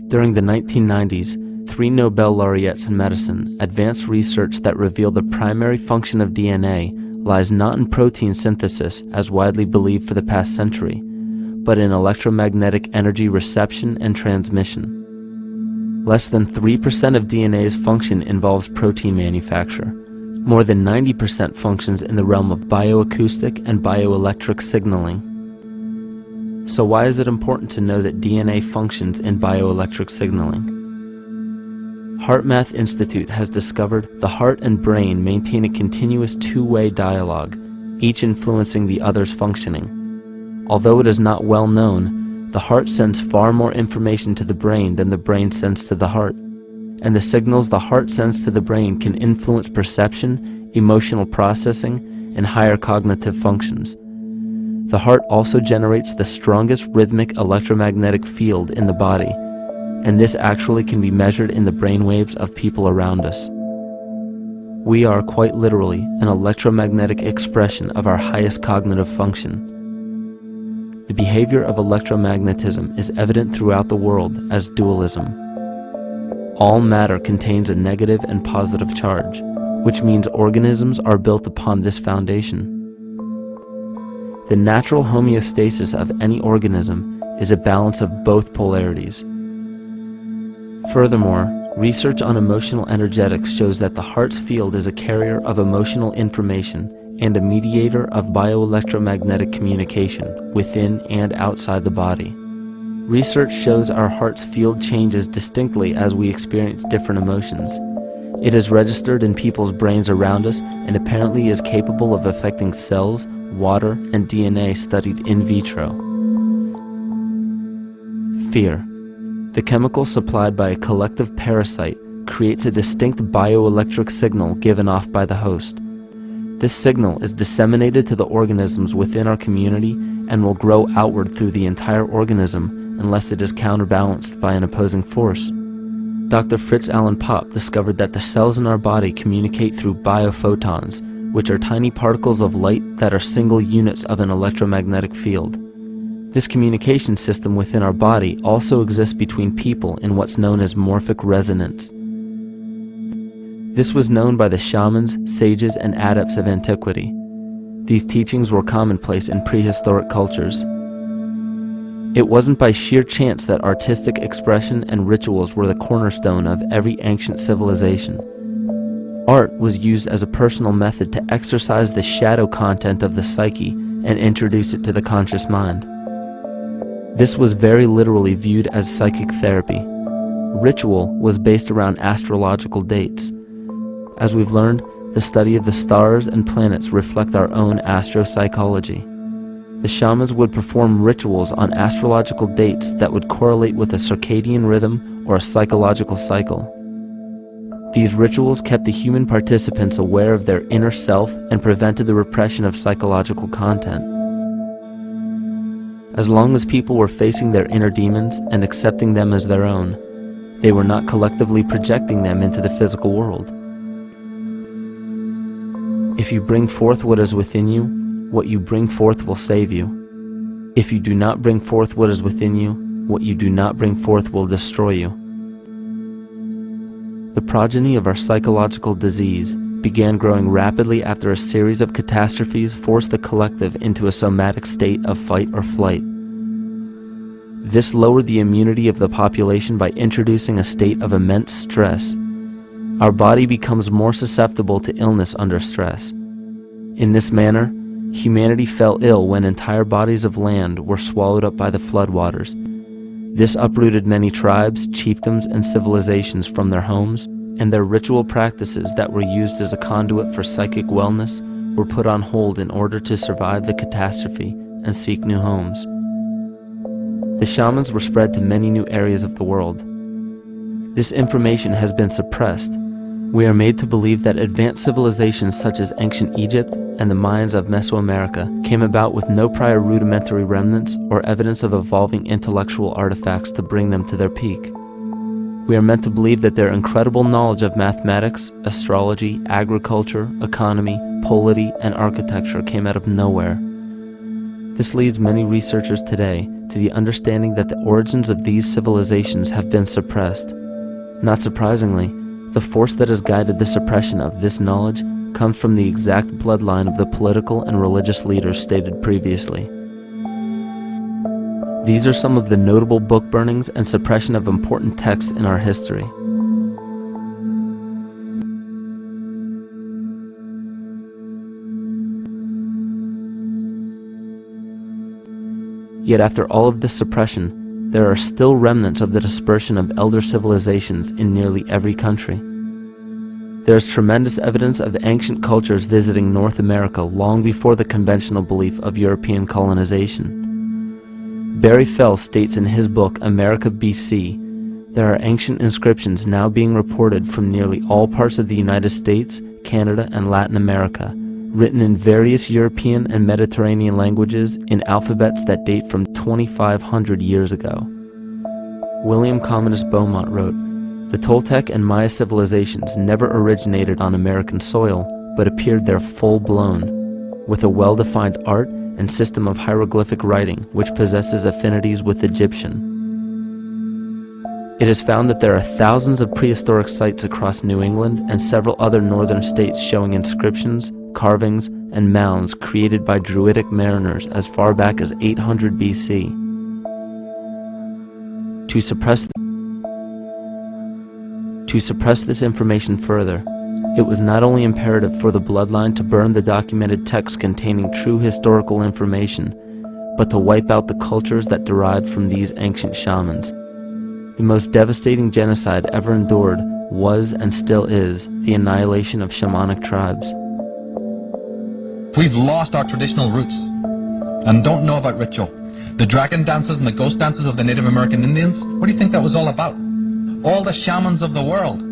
During the 1990s, 3 Nobel laureates in medicine advanced research that revealed the primary function of DNA lies not in protein synthesis as widely believed for the past century, but in electromagnetic energy reception and transmission. Less than 3% of DNA's function involves protein manufacture. More than 90% functions in the realm of bioacoustic and bioelectric signaling. So why is it important to know that DNA functions in bioelectric signaling? HeartMath Institute has discovered the heart and brain maintain a continuous two-way dialogue, each influencing the other's functioning. Although it is not well known, the heart sends far more information to the brain than the brain sends to the heart, and the signals the heart sends to the brain can influence perception, emotional processing, and higher cognitive functions. The heart also generates the strongest rhythmic electromagnetic field in the body, and this actually can be measured in the brainwaves of people around us. We are quite literally an electromagnetic expression of our highest cognitive function. The behavior of electromagnetism is evident throughout the world as dualism. All matter contains a negative and positive charge, which means organisms are built upon this foundation. The natural homeostasis of any organism is a balance of both polarities. Furthermore, research on emotional energetics shows that the heart's field is a carrier of emotional information and a mediator of bioelectromagnetic communication within and outside the body. Research shows our heart's field changes distinctly as we experience different emotions. It is registered in people's brains around us and apparently is capable of affecting cells, water, and DNA studied in vitro. Fear. The chemical supplied by a collective parasite creates a distinct bioelectric signal given off by the host. This signal is disseminated to the organisms within our community and will grow outward through the entire organism unless it is counterbalanced by an opposing force. Dr. Fritz Alan Popp discovered that the cells in our body communicate through biophotons, which are tiny particles of light that are single units of an electromagnetic field. This communication system within our body also exists between people in what's known as morphic resonance. This was known by the shamans, sages, and adepts of antiquity. These teachings were commonplace in prehistoric cultures. It wasn't by sheer chance that artistic expression and rituals were the cornerstone of every ancient civilization. Art was used as a personal method to exercise the shadow content of the psyche and introduce it to the conscious mind. This was very literally viewed as psychic therapy. Ritual was based around astrological dates. As we've learned, the study of the stars and planets reflect our own astropsychology. The shamans would perform rituals on astrological dates that would correlate with a circadian rhythm or a psychological cycle. These rituals kept the human participants aware of their inner self and prevented the repression of psychological content. As long as people were facing their inner demons and accepting them as their own, they were not collectively projecting them into the physical world. If you bring forth what is within you, what you bring forth will save you. If you do not bring forth what is within you, what you do not bring forth will destroy you. The progeny of our psychological disease began growing rapidly after a series of catastrophes forced the collective into a somatic state of fight or flight. This lowered the immunity of the population by introducing a state of immense stress. Our body becomes more susceptible to illness under stress. In this manner, humanity fell ill when entire bodies of land were swallowed up by the floodwaters. This uprooted many tribes, chiefdoms, and civilizations from their homes, and their ritual practices that were used as a conduit for psychic wellness were put on hold in order to survive the catastrophe and seek new homes. The shamans were spread to many new areas of the world. This information has been suppressed. We are made to believe that advanced civilizations such as ancient Egypt and the Mayans of Mesoamerica came about with no prior rudimentary remnants or evidence of evolving intellectual artifacts to bring them to their peak. We are meant to believe that their incredible knowledge of mathematics, astrology, agriculture, economy, polity, and architecture came out of nowhere. This leads many researchers today to the understanding that the origins of these civilizations have been suppressed. Not surprisingly, the force that has guided the suppression of this knowledge comes from the exact bloodline of the political and religious leaders stated previously. These are some of the notable book burnings and suppression of important texts in our history. Yet after all of this suppression, there are still remnants of the dispersion of elder civilizations in nearly every country. There is tremendous evidence of ancient cultures visiting North America long before the conventional belief of European colonization. Barry Fell states in his book America BC, there are ancient inscriptions now being reported from nearly all parts of the United States, Canada, and Latin America, written in various European and Mediterranean languages in alphabets that date from 2,500 years ago. William Commonus Beaumont wrote, "The Toltec and Maya civilizations never originated on American soil, but appeared there full-blown, with a well-defined art and system of hieroglyphic writing which possesses affinities with Egyptian. It is found that there are thousands of prehistoric sites across New England and several other northern states showing inscriptions, carvings, and mounds created by Druidic mariners as far back as 800 BC. To suppress this information further, it was not only imperative for the bloodline to burn the documented texts containing true historical information, but to wipe out the cultures that derived from these ancient shamans. The most devastating genocide ever endured was and still is the annihilation of shamanic tribes. We've lost our traditional roots and don't know about ritual. The dragon dances and the ghost dances of the Native American Indians, what do you think that was all about? All the shamans of the world,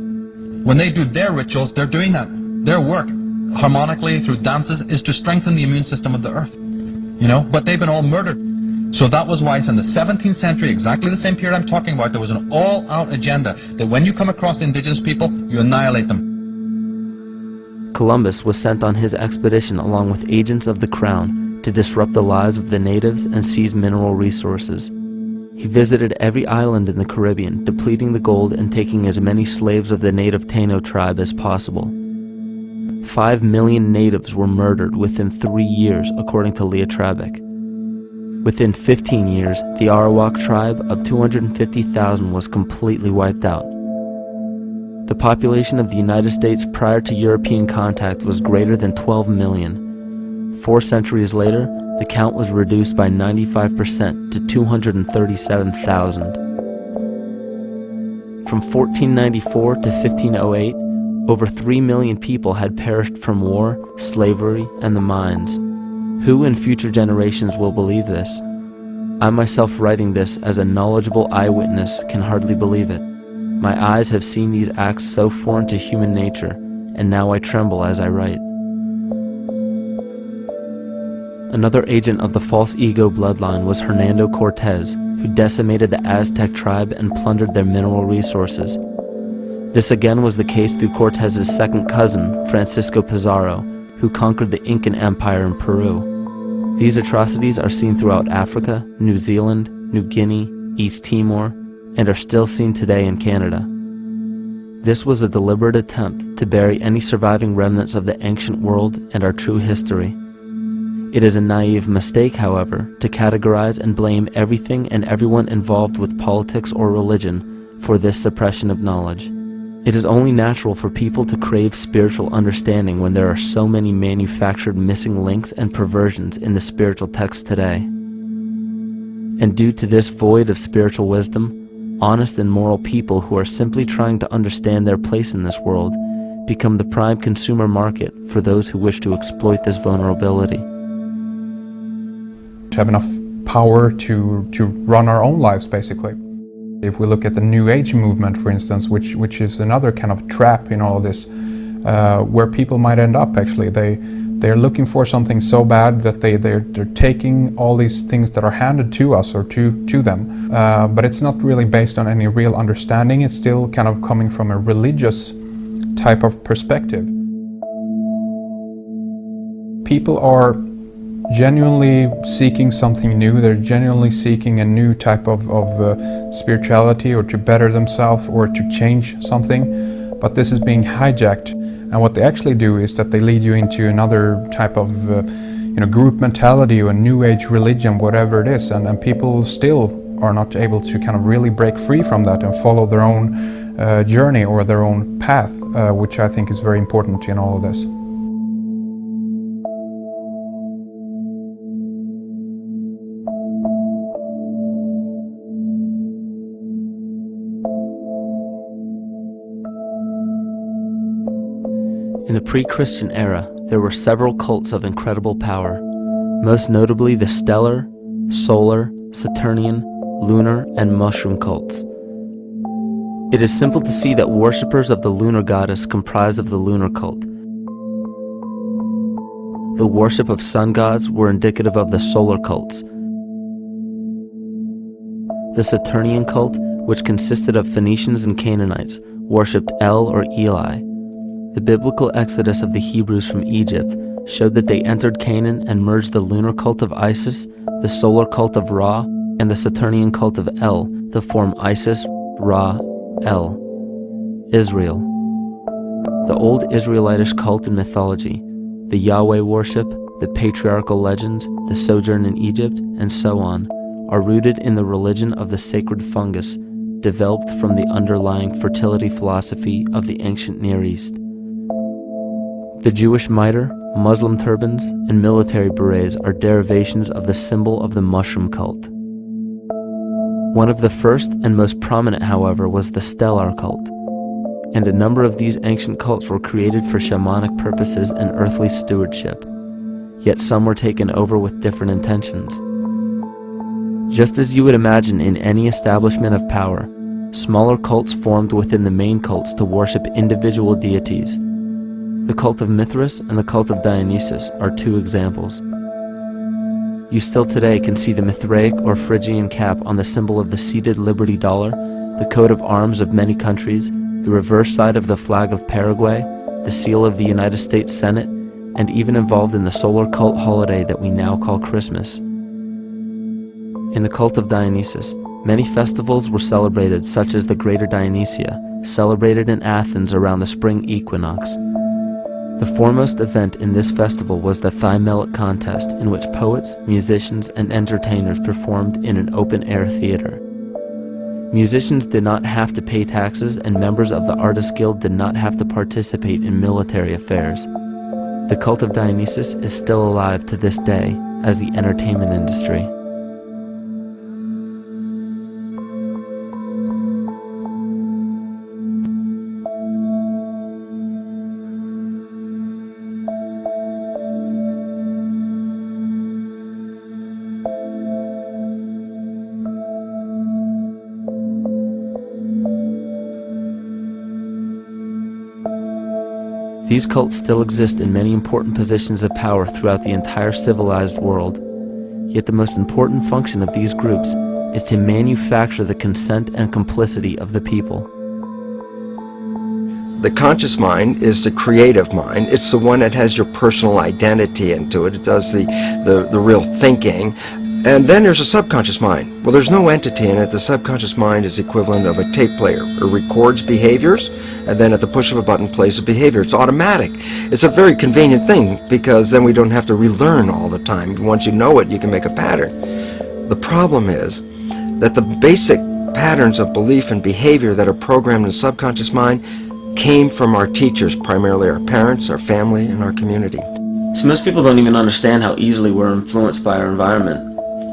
when they do their rituals, they're doing that. Their work, harmonically through dances, is to strengthen the immune system of the earth. But they've been all murdered. So that was why in the 17th century, exactly the same period I'm talking about, there was an all-out agenda that when you come across indigenous people, you annihilate them. Columbus was sent on his expedition along with agents of the crown to disrupt the lives of the natives and seize mineral resources. He visited every island in the Caribbean, depleting the gold and taking as many slaves of the native Taino tribe as possible. 5 million natives were murdered within 3 years, according to Leah Trabeck. Within 15 years, the Arawak tribe of 250,000 was completely wiped out. The population of the United States prior to European contact was greater than 12 million. 4 centuries later, the count was reduced by 95% to 237,000. From 1494 to 1508, over 3 million people had perished from war, slavery, and the mines. Who in future generations will believe this? I myself, writing this as a knowledgeable eyewitness, can hardly believe it. My eyes have seen these acts so foreign to human nature, and now I tremble as I write. Another agent of the false ego bloodline was Hernando Cortez, who decimated the Aztec tribe and plundered their mineral resources. This again was the case through Cortez's second cousin, Francisco Pizarro, who conquered the Incan Empire in Peru. These atrocities are seen throughout Africa, New Zealand, New Guinea, East Timor, and are still seen today in Canada. This was a deliberate attempt to bury any surviving remnants of the ancient world and our true history. It is a naive mistake, however, to categorize and blame everything and everyone involved with politics or religion for this suppression of knowledge. It is only natural for people to crave spiritual understanding when there are so many manufactured missing links and perversions in the spiritual text today. And due to this void of spiritual wisdom, honest and moral people who are simply trying to understand their place in this world become the prime consumer market for those who wish to exploit this vulnerability. To have enough power to run our own lives, basically. If we look at the New Age movement, for instance, which is another kind of trap in all of this, where people might end up actually. They're looking for something so bad that they're taking all these things that are handed to us or to them, but it's not really based on any real understanding. It's still kind of coming from a religious type of perspective. People are genuinely seeking something new. They're genuinely seeking a new type of spirituality, or to better themselves, or to change something, but this is being hijacked, and what they actually do is that they lead you into another type of group mentality or New Age religion, whatever it is, and people still are not able to kind of really break free from that and follow their own journey or their own path, which I think is very important in all of this. In the pre-Christian era, there were several cults of incredible power, most notably the stellar, solar, Saturnian, lunar, and mushroom cults. It is simple to see that worshippers of the lunar goddess comprised of the lunar cult. The worship of sun gods were indicative of the solar cults. The Saturnian cult, which consisted of Phoenicians and Canaanites, worshipped El or Eli. The biblical exodus of the Hebrews from Egypt showed that they entered Canaan and merged the lunar cult of Isis, the solar cult of Ra, and the Saturnian cult of El to form Isis, Ra, El, Israel. The old Israelitish cult and mythology, the Yahweh worship, the patriarchal legends, the sojourn in Egypt, and so on, are rooted in the religion of the sacred fungus, developed from the underlying fertility philosophy of the ancient Near East. The Jewish mitre, Muslim turbans, and military berets are derivations of the symbol of the mushroom cult. One of the first and most prominent, however, was the stellar cult, and a number of these ancient cults were created for shamanic purposes and earthly stewardship, yet some were taken over with different intentions. Just as you would imagine in any establishment of power, smaller cults formed within the main cults to worship individual deities. The cult of Mithras and the cult of Dionysus are two examples. You still today can see the Mithraic or Phrygian cap on the symbol of the seated Liberty dollar, the coat of arms of many countries, the reverse side of the flag of Paraguay, the seal of the United States Senate, and even involved in the solar cult holiday that we now call Christmas. In the cult of Dionysus, many festivals were celebrated, such as the Greater Dionysia, celebrated in Athens around the spring equinox. The foremost event in this festival was the Thymelic contest, in which poets, musicians, and entertainers performed in an open-air theater. Musicians did not have to pay taxes, and members of the Artists Guild did not have to participate in military affairs. The cult of Dionysus is still alive to this day as the entertainment industry. These cults still exist in many important positions of power throughout the entire civilized world. Yet the most important function of these groups is to manufacture the consent and complicity of the people. The conscious mind is the creative mind. It's the one that has your personal identity into it. It does the real thinking. And then there's a subconscious mind. Well, there's no entity in it. The subconscious mind is the equivalent of a tape player. It records behaviors, and then at the push of a button plays a behavior. It's automatic. It's a very convenient thing, because then we don't have to relearn all the time. Once you know it, you can make a pattern. The problem is that the basic patterns of belief and behavior that are programmed in the subconscious mind came from our teachers, primarily our parents, our family, and our community. So most people don't even understand how easily we're influenced by our environment.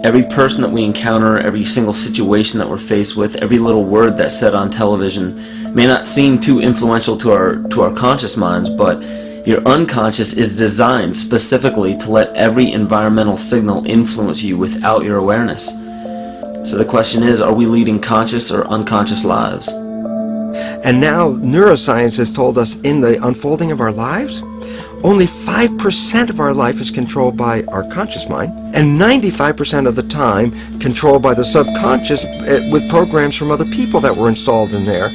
Every person that we encounter, every single situation that we're faced with, every little word that's said on television may not seem too influential to our conscious minds, but your unconscious is designed specifically to let every environmental signal influence you without your awareness. So the question is, are we leading conscious or unconscious lives? And now neuroscience has told us in the unfolding of our lives, only 5% of our life is controlled by our conscious mind, and 95% of the time controlled by the subconscious with programs from other people that were installed in there.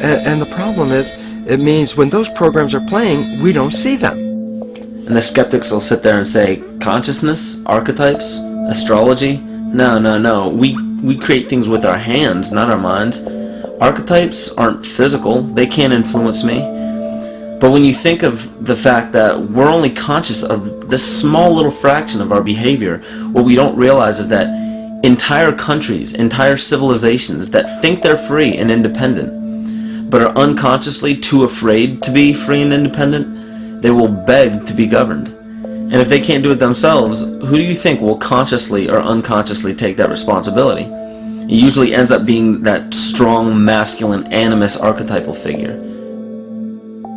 And the problem is, it means when those programs are playing, we don't see them. And the skeptics will sit there and say, consciousness, archetypes, astrology? No. We create things with our hands, not our minds. Archetypes aren't physical. They can't influence me. But when you think of the fact that we're only conscious of this small little fraction of our behavior, what we don't realize is that entire countries, entire civilizations that think they're free and independent, but are unconsciously too afraid to be free and independent, they will beg to be governed. And if they can't do it themselves, who do you think will consciously or unconsciously take that responsibility? It usually ends up being that strong, masculine, animus archetypal figure.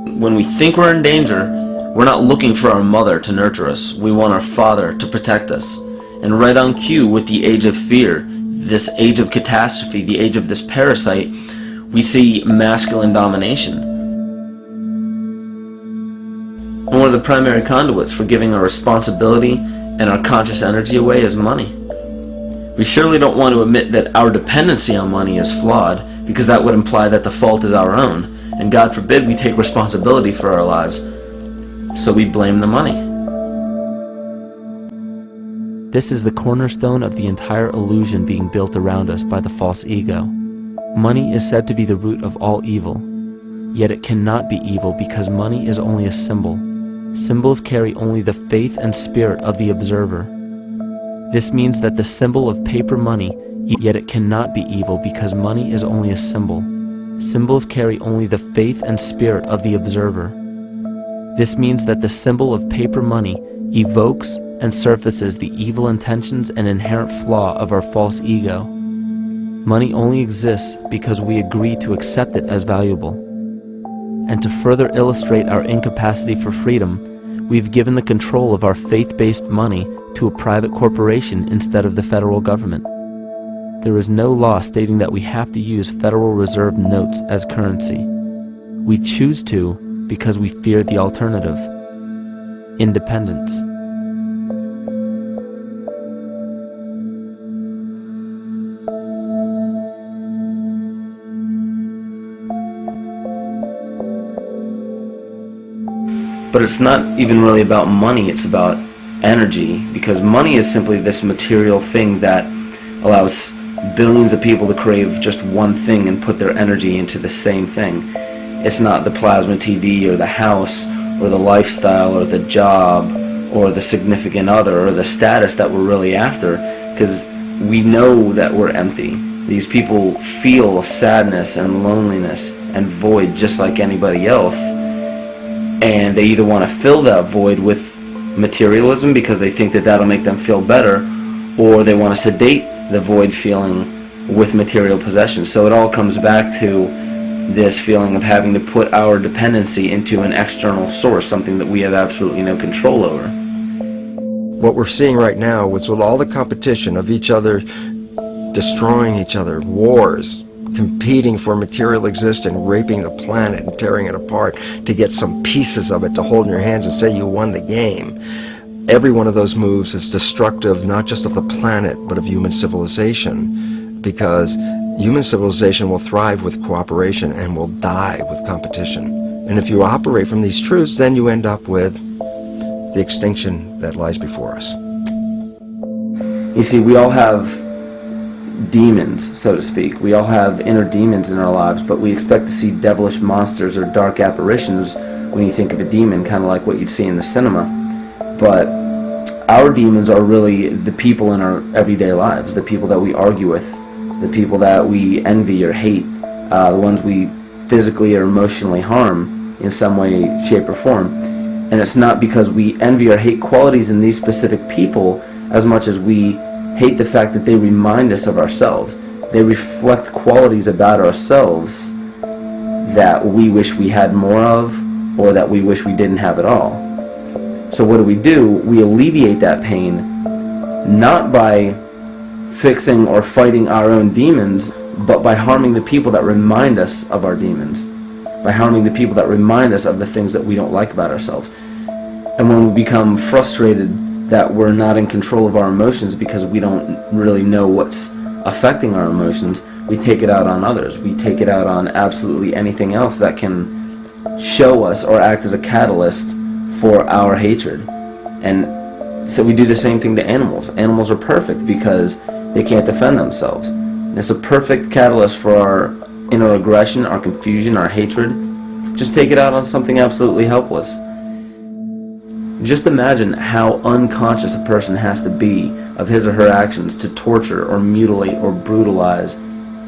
When we think we're in danger, we're not looking for our mother to nurture us. We want our father to protect us. And right on cue with the age of fear, this age of catastrophe, the age of this parasite, we see masculine domination. And one of the primary conduits for giving our responsibility and our conscious energy away is money. We surely don't want to admit that our dependency on money is flawed, because that would imply that the fault is our own. And God forbid we take responsibility for our lives, so we blame the money. This is the cornerstone of the entire illusion being built around us by the false ego. Money is said to be the root of all evil, yet it cannot be evil because money is only a symbol. Symbols carry only the faith and spirit of the observer. This means that the symbol of paper money, yet it cannot be evil because money is only a symbol. Symbols carry only the faith and spirit of the observer. This means that the symbol of paper money evokes and surfaces the evil intentions and inherent flaw of our false ego. Money only exists because we agree to accept it as valuable. And to further illustrate our incapacity for freedom, we've given the control of our faith-based money to a private corporation instead of the federal government. There is no law stating that we have to use Federal Reserve notes as currency. We choose to because we fear the alternative: independence. But it's not even really about money, it's about energy, because money is simply this material thing that allows billions of people to crave just one thing and put their energy into the same thing. It's not the plasma TV or the house or the lifestyle or the job or the significant other or the status that we're really after, because we know that we're empty. These people feel sadness and loneliness and void just like anybody else, and they either want to fill that void with materialism because they think that that'll make them feel better, or they want to sedate the void feeling with material possessions. So it all comes back to this feeling of having to put our dependency into an external source, something that we have absolutely no control over. What we're seeing right now is with all the competition of each other destroying each other, wars, competing for material existence, raping the planet and tearing it apart to get some pieces of it to hold in your hands and say you won the game. Every one of those moves is destructive not just of the planet but of human civilization, because human civilization will thrive with cooperation and will die with competition. And if you operate from these truths, then you end up with the extinction that lies before us. You see, we all have demons, so to speak. We all have inner demons in our lives, but we expect to see devilish monsters or dark apparitions when you think of a demon, kind of like what you'd see in the cinema. But our demons are really the people in our everyday lives, the people that we argue with, the people that we envy or hate, the ones we physically or emotionally harm in some way, shape, or form. And it's not because we envy or hate qualities in these specific people as much as we hate the fact that they remind us of ourselves. They reflect qualities about ourselves that we wish we had more of, or that we wish we didn't have at all. So what do? We alleviate that pain not by fixing or fighting our own demons, but by harming the people that remind us of our demons, by harming the people that remind us of the things that we don't like about ourselves. And when we become frustrated that we're not in control of our emotions because we don't really know what's affecting our emotions, we take it out on others. We take it out on absolutely anything else that can show us or act as a catalyst for our hatred. And so we do the same thing to animals. Animals are perfect because they can't defend themselves. And it's a perfect catalyst for our inner aggression, our confusion, our hatred. Just take it out on something absolutely helpless. Just imagine how unconscious a person has to be of his or her actions to torture or mutilate or brutalize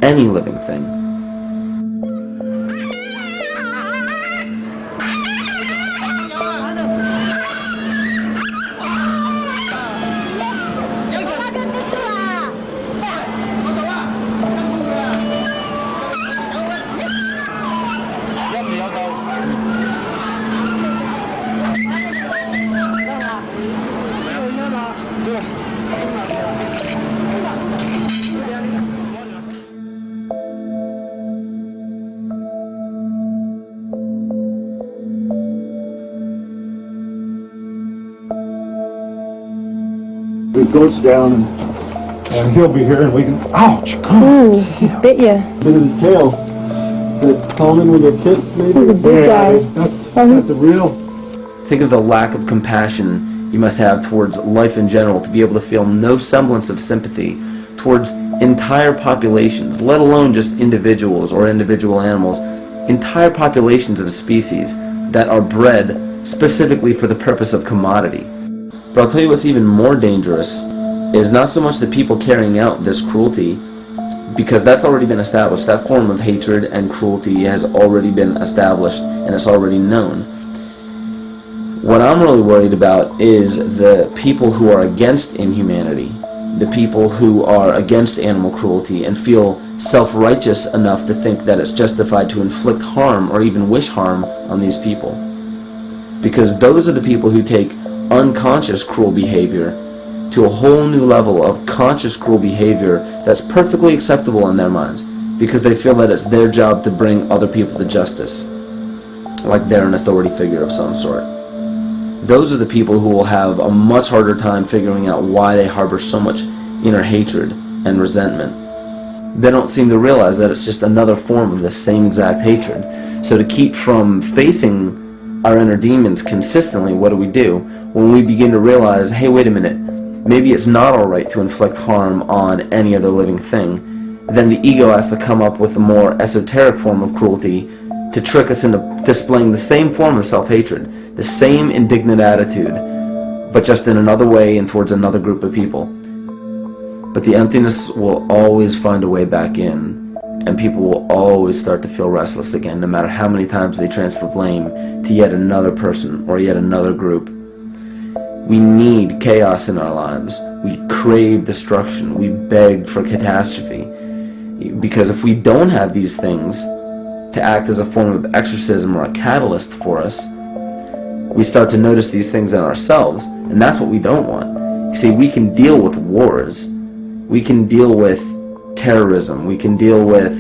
any living thing. It goes down and he'll be here and we can, ouch, come on. He bit you. Bit of his tail. Is that common with their kids maybe? He's a big guy. That's a real... Think of the lack of compassion you must have towards life in general to be able to feel no semblance of sympathy towards entire populations, let alone just individuals or individual animals, entire populations of species that are bred specifically for the purpose of commodity. But I'll tell you what's even more dangerous is not so much the people carrying out this cruelty, because that's already been established. That form of hatred and cruelty has already been established and it's already known. What I'm really worried about is the people who are against inhumanity, the people who are against animal cruelty and feel self-righteous enough to think that it's justified to inflict harm or even wish harm on these people. Because those are the people who take unconscious cruel behavior to a whole new level of conscious cruel behavior that's perfectly acceptable in their minds, because they feel that it's their job to bring other people to justice, like they're an authority figure of some sort. Those are the people who will have a much harder time figuring out why they harbor so much inner hatred and resentment. They don't seem to realize that it's just another form of the same exact hatred. So to keep from facing our inner demons consistently, what do? When we begin to realize, hey, wait a minute, maybe it's not alright to inflict harm on any other living thing, then the ego has to come up with a more esoteric form of cruelty to trick us into displaying the same form of self-hatred, the same indignant attitude, but just in another way and towards another group of people. But the emptiness will always find a way back in, and people will always start to feel restless again, no matter how many times they transfer blame to yet another person or yet another group. We need chaos in our lives. We crave destruction. We beg for catastrophe. Because if we don't have these things to act as a form of exorcism or a catalyst for us, we start to notice these things in ourselves, and that's what we don't want. You see, we can deal with wars. We can deal with terrorism. We can deal with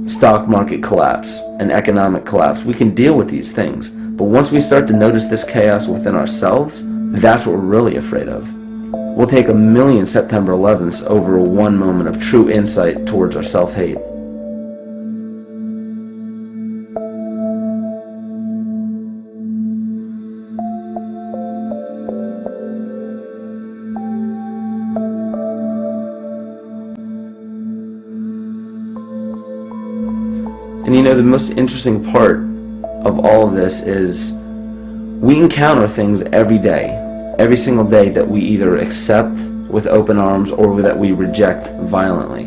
stock market collapse and economic collapse. We can deal with these things. But once we start to notice this chaos within ourselves, that's what we're really afraid of. We'll take 1,000,000 September 11ths over one moment of true insight towards our self-hate. And you know, the most interesting part of all of this is we encounter things every day, every single day, that we either accept with open arms or that we reject violently.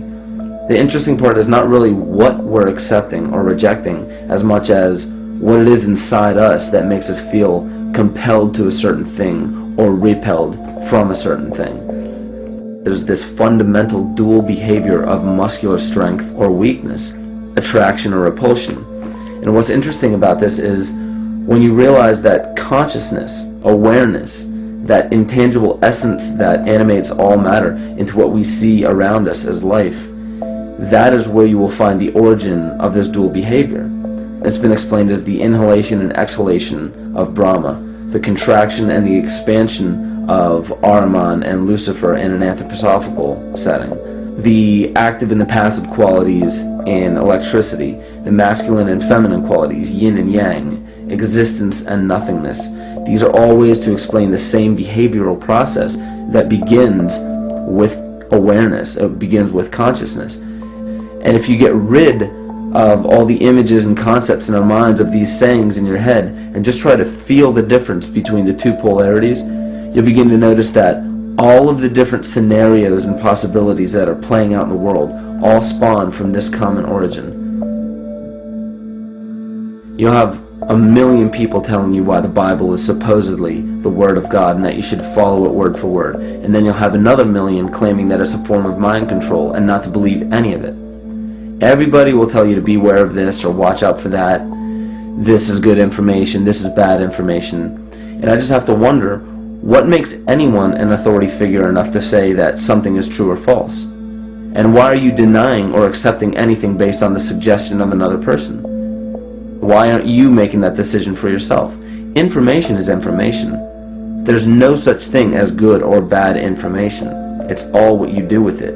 The interesting part is not really what we're accepting or rejecting as much as what it is inside us that makes us feel compelled to a certain thing or repelled from a certain thing. There's this fundamental dual behavior of muscular strength or weakness, attraction or repulsion. And what's interesting about this is when you realize that consciousness, awareness, that intangible essence that animates all matter into what we see around us as life, that is where you will find the origin of this dual behavior. It's been explained as the inhalation and exhalation of Brahma, the contraction and the expansion of Ahriman and Lucifer in an anthroposophical setting, the active and the passive qualities in electricity, the masculine and feminine qualities, yin and yang, existence and nothingness. These are all ways to explain the same behavioral process that begins with awareness, it begins with consciousness. And if you get rid of all the images and concepts in our minds of these sayings in your head and just try to feel the difference between the two polarities, you'll begin to notice that all of the different scenarios and possibilities that are playing out in the world all spawn from this common origin. You'll have 1,000,000 people telling you why the Bible is supposedly the Word of God and that you should follow it word for word. And then you'll have another 1,000,000 claiming that it's a form of mind control and not to believe any of it. Everybody will tell you to beware of this or watch out for that. This is good information, this is bad information. And I just have to wonder, what makes anyone an authority figure enough to say that something is true or false? And why are you denying or accepting anything based on the suggestion of another person? Why aren't you making that decision for yourself? Information is information. There's no such thing as good or bad information. It's all what you do with it.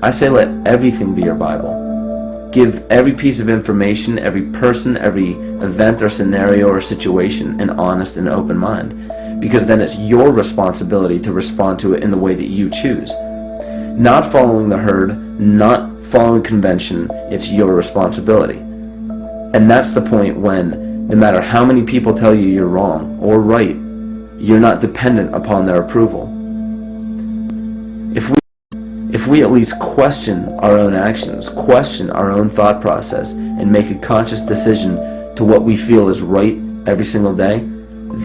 I say let everything be your Bible. Give every piece of information, every person, every event or scenario or situation an honest and open mind. Because then it's your responsibility to respond to it in the way that you choose. Not following the herd, not following convention, it's your responsibility. And that's the point when, no matter how many people tell you you're wrong or right, you're not dependent upon their approval. If we at least question our own actions, question our own thought process, and make a conscious decision to what we feel is right every single day,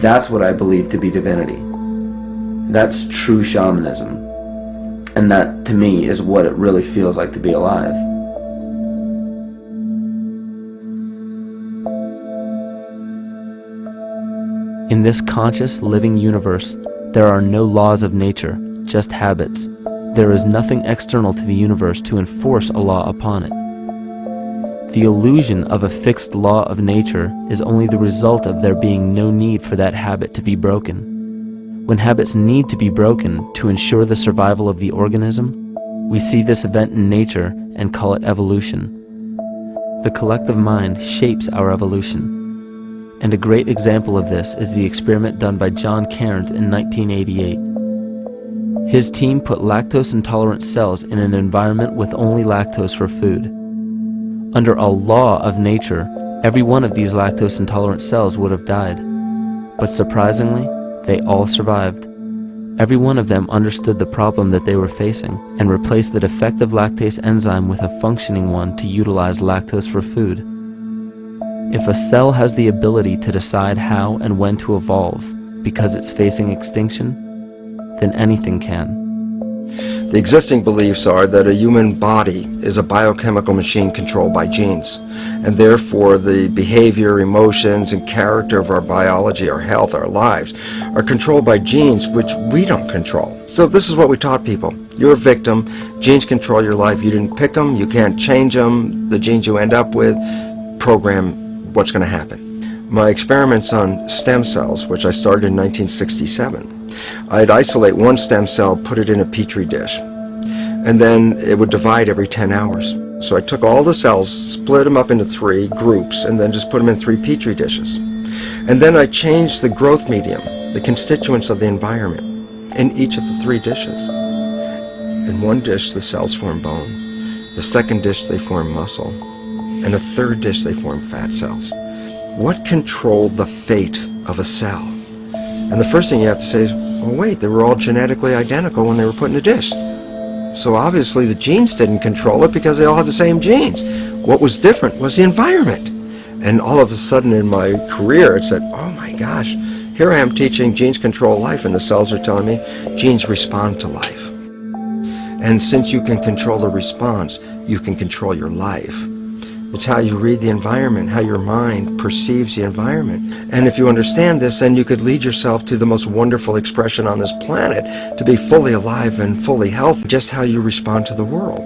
that's what I believe to be divinity. That's true shamanism. And that, to me, is what it really feels like to be alive. In this conscious, living universe, there are no laws of nature, just habits. There is nothing external to the universe to enforce a law upon it. The illusion of a fixed law of nature is only the result of there being no need for that habit to be broken. When habits need to be broken to ensure the survival of the organism, we see this event in nature and call it evolution. The collective mind shapes our evolution. And a great example of this is the experiment done by John Cairns in 1988. His team put lactose-intolerant cells in an environment with only lactose for food. Under a law of nature, every one of these lactose-intolerant cells would have died. But surprisingly, they all survived. Every one of them understood the problem that they were facing and replaced the defective lactase enzyme with a functioning one to utilize lactose for food. If a cell has the ability to decide how and when to evolve because it's facing extinction, then anything can. The existing beliefs are that a human body is a biochemical machine controlled by genes, and therefore the behavior, emotions, and character of our biology, our health, our lives, are controlled by genes which we don't control. So this is what we taught people. You're a victim. Genes control your life. You didn't pick them. You can't change them. The genes you end up with program what's going to happen. My experiments on stem cells, which I started in 1967, I'd isolate one stem cell, put it in a petri dish, and then it would divide every 10 hours. So I took all the cells, split them up into 3 groups, and then just put them in 3 petri dishes. And then I changed the growth medium, the constituents of the environment, in each of the 3 dishes. In one dish, the cells form bone. The second dish, they form muscle. And a third dish, they form fat cells. What controlled the fate of a cell? And the first thing you have to say is, well, wait, they were all genetically identical when they were put in a dish. So obviously the genes didn't control it because they all had the same genes. What was different was the environment. And all of a sudden in my career it said, oh my gosh, here I am teaching genes control life, and the cells are telling me genes respond to life. And since you can control the response, you can control your life. It's how you read the environment, how your mind perceives the environment. And if you understand this, then you could lead yourself to the most wonderful expression on this planet, to be fully alive and fully healthy, just how you respond to the world.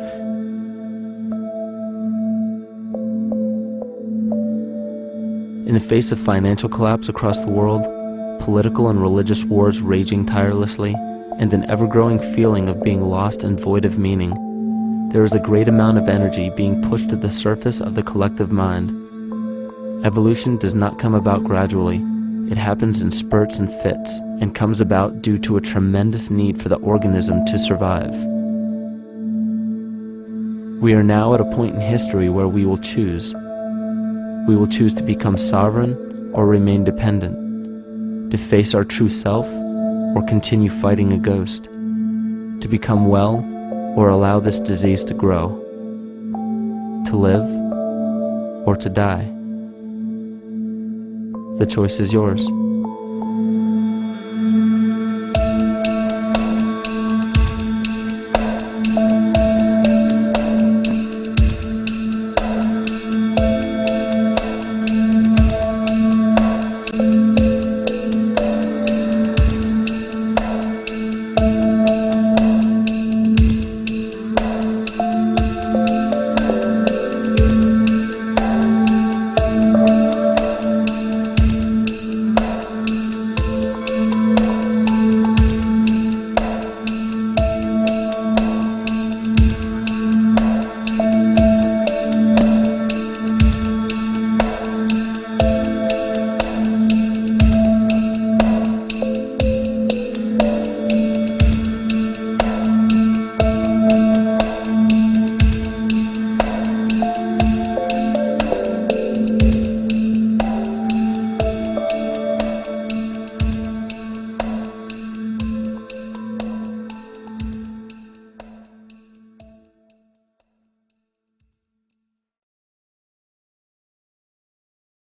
In the face of financial collapse across the world, political and religious wars raging tirelessly, and an ever-growing feeling of being lost and void of meaning, there is a great amount of energy being pushed to the surface of the collective mind. Evolution does not come about gradually. It happens in spurts and fits, and comes about due to a tremendous need for the organism to survive. We are now at a point in history where we will choose. We will choose to become sovereign or remain dependent, to face our true self or continue fighting a ghost, to become well or allow this disease to grow, to live or to die. The choice is yours.